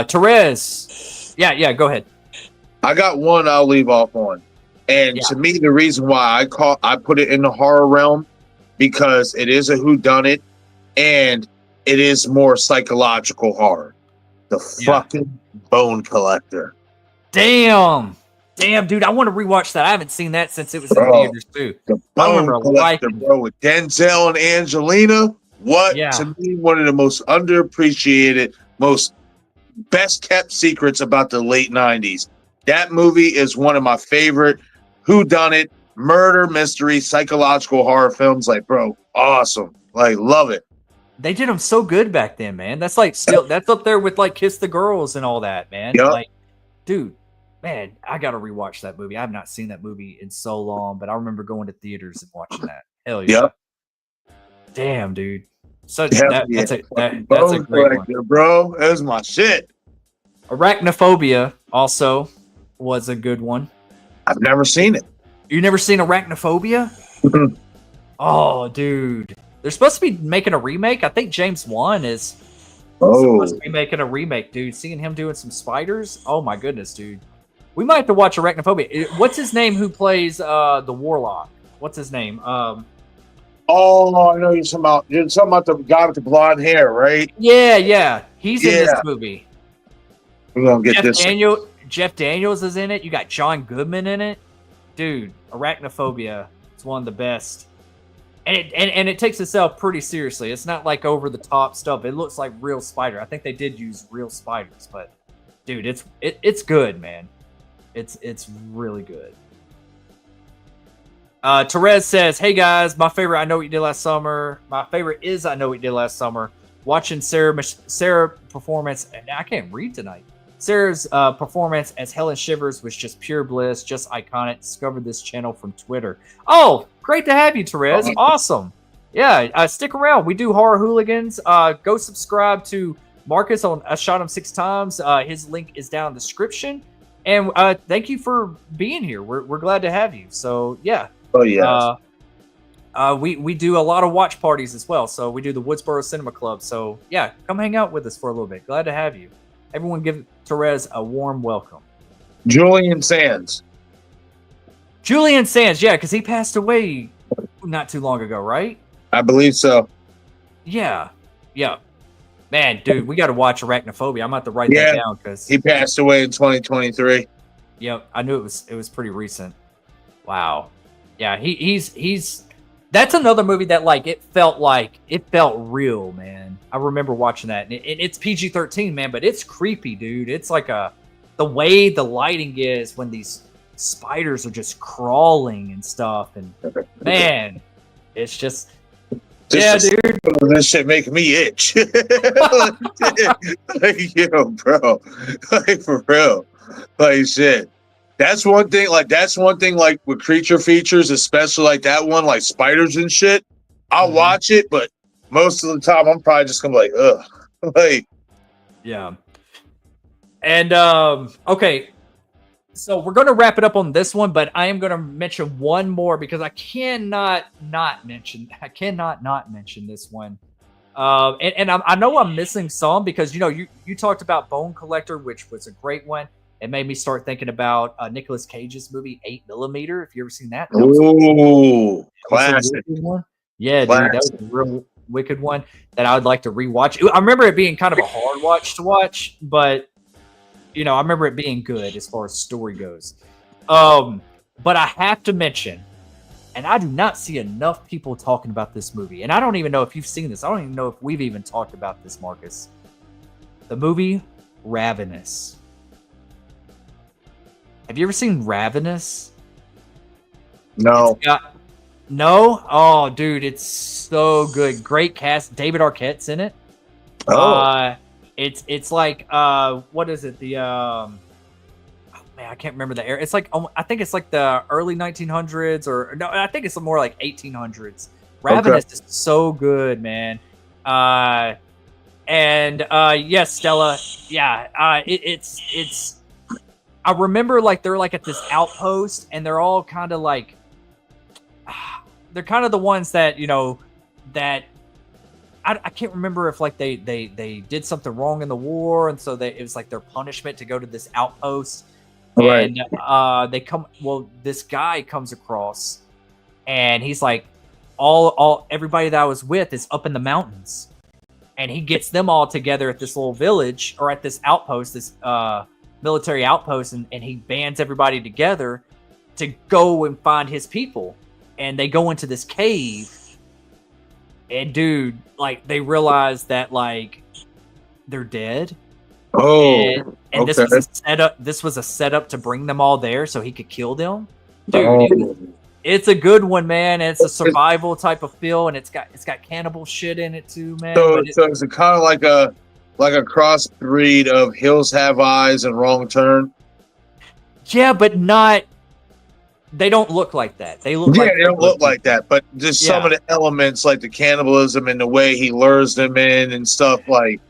Therese. Yeah, go ahead. I got one I'll leave off on. And to me, the reason why I put it in the horror realm, because it is a whodunit and it is more psychological horror. The fucking Bone Collector. Damn, dude, I want to rewatch that. I haven't seen that since it was in theaters too. The Bone Collector, bro, with Denzel and Angelina. What, to me, one of the most underappreciated, most best kept secrets about the late 90s. That movie is one of my favorite whodunit, murder mystery, psychological horror films. Like, bro, awesome. Like, love it. They did them so good back then, man. That's like that's up there with like Kiss the Girls and all that, man. Yep. Like, dude, man, I gotta rewatch that movie. I have not seen that movie in so long, but I remember going to theaters and watching that. Hell yeah. Yep. Damn, dude. So Hell that's a Bone great one. Collector, bro. That was my shit. Arachnophobia also was a good one. I've never seen it. You never seen Arachnophobia? Oh, dude. They're supposed to be making a remake. I think James Wan is supposed to be making a remake, dude. Seeing him doing some spiders. Oh my goodness, dude. We might have to watch Arachnophobia. What's his name who plays the Warlock? What's his name? Oh, I know you're talking about the guy with the blonde hair, right? Yeah. He's in this movie. We're gonna get this. Jeff Daniels is in it. You got John Goodman in it. Dude, Arachnophobia is one of the best. And it takes itself pretty seriously. It's not like over the top stuff. It looks like real spider. I think they did use real spiders, but dude, it's good, man. It's really good. Therese says, "Hey guys, my favorite I Know What You Did Last Summer. My favorite is I Know What You Did Last Summer. Watching Sarah performance, and I can't read tonight. Sarah's performance as Helen Shivers was just pure bliss, just iconic. Discovered this channel from Twitter. Oh, great to have you, Therese. Awesome. Yeah, stick around. We do Horror Hooligans. Go subscribe to Marcus on I Shot Him 6 Times. His link is down in the description. And thank you for being here. We're glad to have you. So, yeah. Oh, yeah. We do a lot of watch parties as well. So we do the Woodsboro Cinema Club. So, yeah, come hang out with us for a little bit. Glad to have you. Everyone give Therese a warm welcome. Julian Sands. Julian Sands, yeah, because he passed away not too long ago, right? I believe so. Yeah. Man, dude, we got to watch Arachnophobia. I'm about to write that down because he passed away in 2023. Yep, I knew it was pretty recent. Wow. Yeah, he's that's another movie that it felt real, man. I remember watching that, and it's PG-13, man, but it's creepy, dude. It's like the way the lighting is when these spiders are just crawling and stuff, and man, it's just dude. This shit make me itch. Yo, bro, for real, shit. That's one thing. With creature features, especially like that one, like spiders and shit. I'll watch it, but most of the time, I'm probably just gonna be like, ugh, yeah. And okay, so we're gonna wrap it up on this one, but I am gonna mention one more because I cannot not mention this one. And I know I'm missing some because you talked about Bone Collector, which was a great one. It made me start thinking about Nicolas Cage's movie 8mm. If you ever seen that? Ooh, classic. Yeah, classic. Dude, that was a real wicked one that I would like to rewatch. I remember it being kind of a hard watch to watch, but I remember it being good as far as story goes. But I have to mention, and I do not see enough people talking about this movie, and I don't even know if you've seen this. I don't even know if we've even talked about this, Marcus. The movie Ravenous. Have you ever seen Ravenous? No. No? Oh, dude, it's so good. Great cast. David Arquette's in it. Oh. It's like what is it? The oh man, I can't remember the era. It's like I think it's like the early 1900s or no, I think it's more like 1800s. Ravenous is so good, man. Yes, Stella. Yeah, it's I remember they're at this outpost and they're all kind of they're kind of the ones that that I can't remember if they did something wrong in the war, and so it was their punishment to go to this outpost. Right. And this guy comes across, and he's like, everybody that I was with is up in the mountains, and he gets them all together at this little village or at this outpost, this military outpost, and he bands everybody together to go and find his people, and they go into this cave. And dude, they realize that they're dead. Oh, and this was a setup to bring them all there so he could kill them. Dude, It's a good one, man. And it's a survival type of feel, and it's got cannibal shit in it too, man. So it's kind of like a crossbreed of Hills Have Eyes and Wrong Turn. Yeah, but not. They don't look like that. They look like they don't look like that. But just some of the elements, like the cannibalism and the way he lures them in and stuff, like.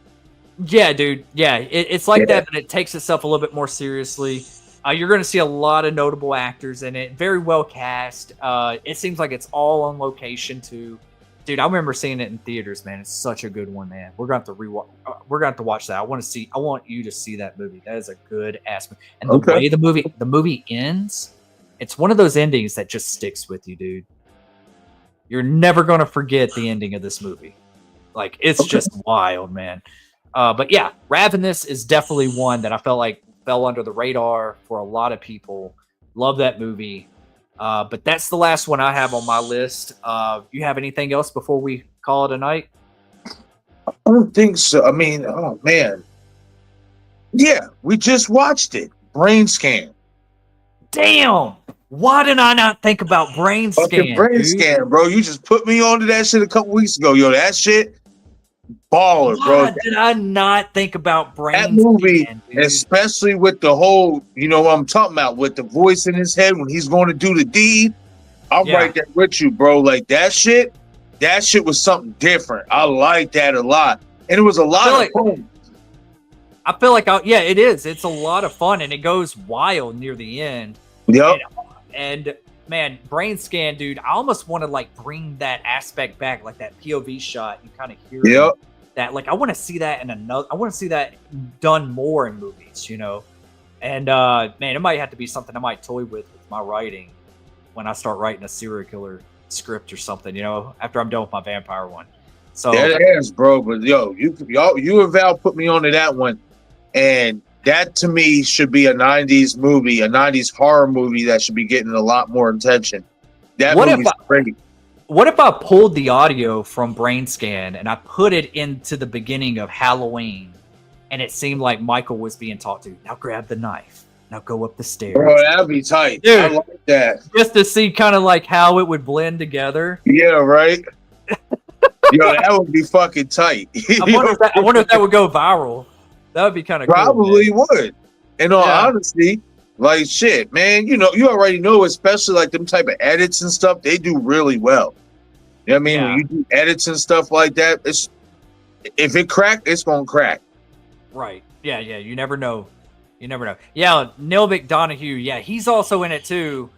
Yeah, dude. Yeah, it's like that, but it takes itself a little bit more seriously. You're going to see a lot of notable actors in it. Very well cast. It seems like it's all on location too. Dude, I remember seeing it in theaters, man. It's such a good one, man. We're going to have to rewatch. We're going to have to watch that. I want you to see that movie. That is a good ass movie. And the way the movie ends, it's one of those endings that just sticks with you, dude. You're never going to forget the ending of this movie. Like, it's just wild, man. But yeah, Ravenous is definitely one that I felt like fell under the radar for a lot of people. Love that movie. But that's the last one I have on my list. You have anything else before we call it a night? I don't think so. I mean, oh man. Yeah, we just watched it. Brain Scan. Damn. Why did I not think about Brain Scan? Brain Scan, bro. You just put me onto that shit a couple weeks ago. Yo, that shit. Baller, bro. Why did I not think about Brain That movie, Scan, dude? especially with the whole, you know what I'm talking about, with the voice in his head when he's going to do the deed. I'm right there with you, bro. Like that shit was something different. I like that a lot. And it was a lot of fun. I feel like, it is. It's a lot of fun, and it goes wild near the end. Yep. And man, Brain Scan, dude, I almost want to like bring that aspect back, like that POV shot. You kind of hear that. Like, I want to see that I want to see that done more in movies, you know. And man, it might have to be something I might toy with my writing when I start writing a serial killer script or something, you know, after I'm done with my vampire one. So that is, bro. But yo, you and Val put me onto that one, and that to me should be a 90s movie, a 90s horror movie that should be getting a lot more attention. That movie's great. What if I pulled the audio from Brain Scan and I put it into the beginning of Halloween, and it seemed like Michael was being talked to? Now grab the knife. Now go up the stairs. Bro, that'd be tight. Dude, I like that. Just to see kind of like how it would blend together. Yeah, right? Yo, that would be fucking tight. I wonder if that would go viral. That would be kind of probably cool, would. In all honesty, like shit, man. You know, you already know, especially like them type of edits and stuff, they do really well. You know what I mean? When you do edits and stuff like that, if it crack, it's gonna crack. Right. Yeah. You never know. Yeah, Neil McDonough. Yeah, he's also in it too.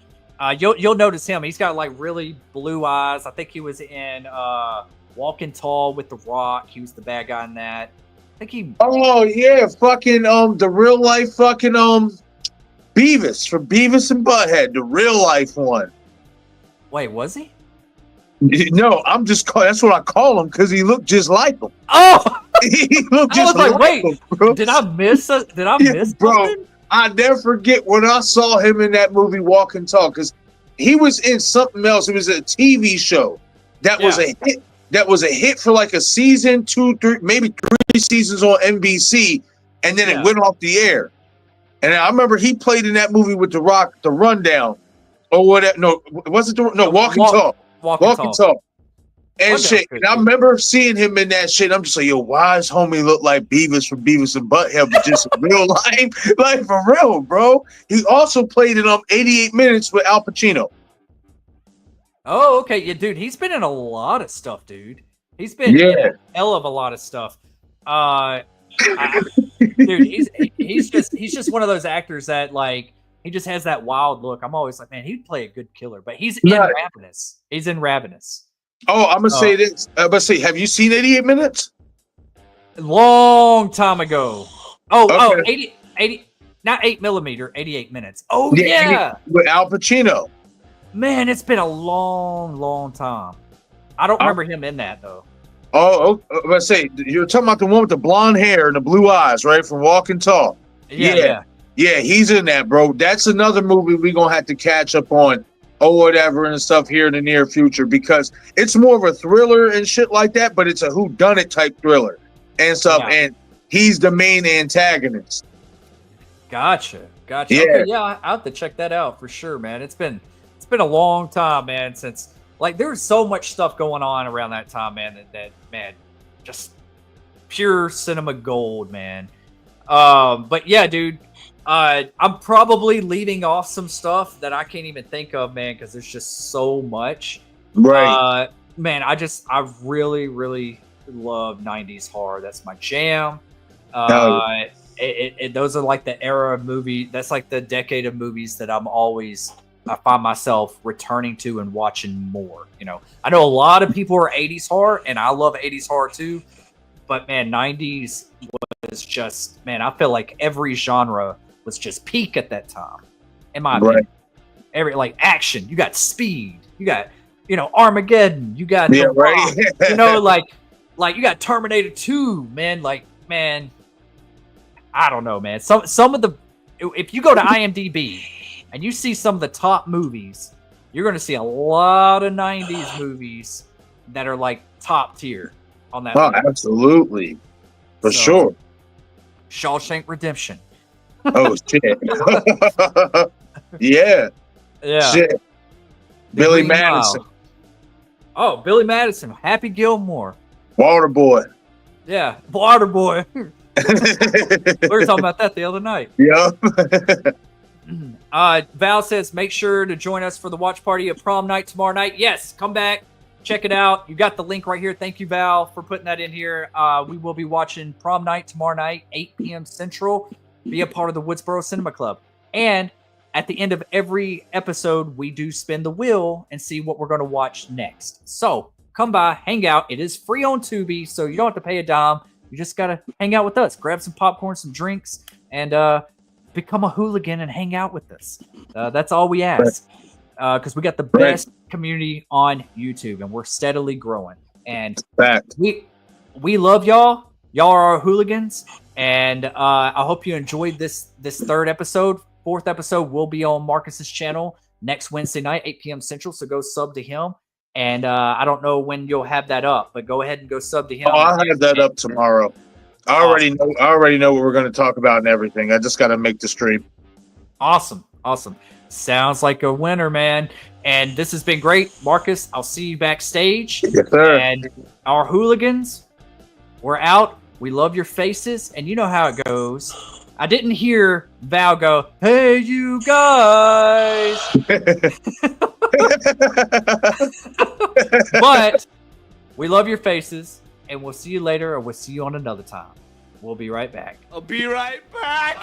You'll notice him. He's got like really blue eyes. I think he was in Walking Tall with The Rock. He was the bad guy in that. I think he. Oh yeah, fucking the real life fucking Beavis from Beavis and Butthead, the real life one. Wait, was he? No, I'm just that's what I call him because he looked just like him. Oh, he looked just like wait, him, bro. Did I miss bro? something? I never forget when I saw him in that movie Walk and Talk, because he was in something else. It was a TV show that was a hit. That was a hit for like a season, 2, 3, maybe 3 seasons on NBC, and then it went off the air. And I remember he played in that movie with The Rock, The Rundown, or whatever. No, was it Walk and Talk? Walk and Talk. And shit. And I remember seeing him in that shit. I'm just like, yo, why does homie look like Beavis from Beavis and Butthead, but just in real life? Like, for real, bro. He also played in 88 Minutes with Al Pacino. Oh, okay. Yeah, dude, he's been in a lot of stuff, dude. He's been in a hell of a lot of stuff. Dude, he's just one of those actors that, like, he just has that wild look. I'm always like, man, he'd play a good killer. But he's in Ravenous. He's in Ravenous. Oh, I'm gonna say this. I'm gonna say, have you seen 88 Minutes? Long time ago. Oh, 80, not 8mm, 88 Minutes. Oh, yeah. With Al Pacino. Man, it's been a long time. I don't remember him in that, though. Oh, I'm gonna say, you're talking about the one with the blonde hair and the blue eyes, right? From Walk and Talk. Yeah, he's in that, bro. That's another movie we're gonna have to catch up on or whatever and stuff here in the near future, because it's more of a thriller and shit like that, but it's a whodunit type thriller and stuff, and he's the main antagonist. Gotcha. Yeah. Okay, I'll have to check that out for sure, man. It's been it's been a long time, man, since like there was so much stuff going on around that time, man. That man, just pure cinema gold, man. But yeah, dude, I'm probably leaving off some stuff that I can't even think of, man, because there's just so much. Right. Man, I really, really love 90s horror. That's my jam. Those are like the era of movie. That's like the decade of movies that I find myself returning to and watching more. You know, I know a lot of people are 80s horror, and I love 80s horror too. But man, 90s was just, man, I feel like every genre was just peak at that time. In my opinion, every like action, you got Speed, you got, you know, Armageddon, you got The Rock, you know, like you got Terminator 2, man. Like, man, I don't know, man. Some of the, if you go to IMDb and you see some of the top movies, you're going to see a lot of 90s movies that are like top tier on that. Oh, absolutely. For sure. Shawshank Redemption. Oh, shit. Yeah. Shit. Billy Madison. Mile. Oh, Billy Madison. Happy Gilmore. Waterboy. Yeah, Waterboy. We were talking about that the other night. Yep. Val says, make sure to join us for the watch party at prom night tomorrow night. Yes, come back. Check it out. You got the link right here. Thank you, Val, for putting that in here. We will be watching prom night tomorrow night, 8 p.m. Central. Be a part of the Woodsboro Cinema Club. And at the end of every episode, we do spin the wheel and see what we're going to watch next. So come by, hang out. It is free on Tubi, so you don't have to pay a dime. You just got to hang out with us. Grab some popcorn, some drinks, and become a hooligan and hang out with us. That's all we ask. Because we got the best community on YouTube, and we're steadily growing. And we love y'all. Y'all are our hooligans. And I hope you enjoyed this third episode. Fourth episode will be on Marcus's channel next Wednesday night, 8 p.m. Central. So go sub to him. And I don't know when you'll have that up, but go ahead and go sub to him. Oh, I'll have that up tomorrow. I already know what we're going to talk about and everything. I just got to make the stream. Awesome. Sounds like a winner, man. And this has been great. Marcus, I'll see you backstage. Yes, sir. And our hooligans, we're out. We love your faces. And you know how it goes. I didn't hear Val go, hey, you guys. But we love your faces. And we'll see you later, or we'll see you on another time. We'll be right back. I'll be right back.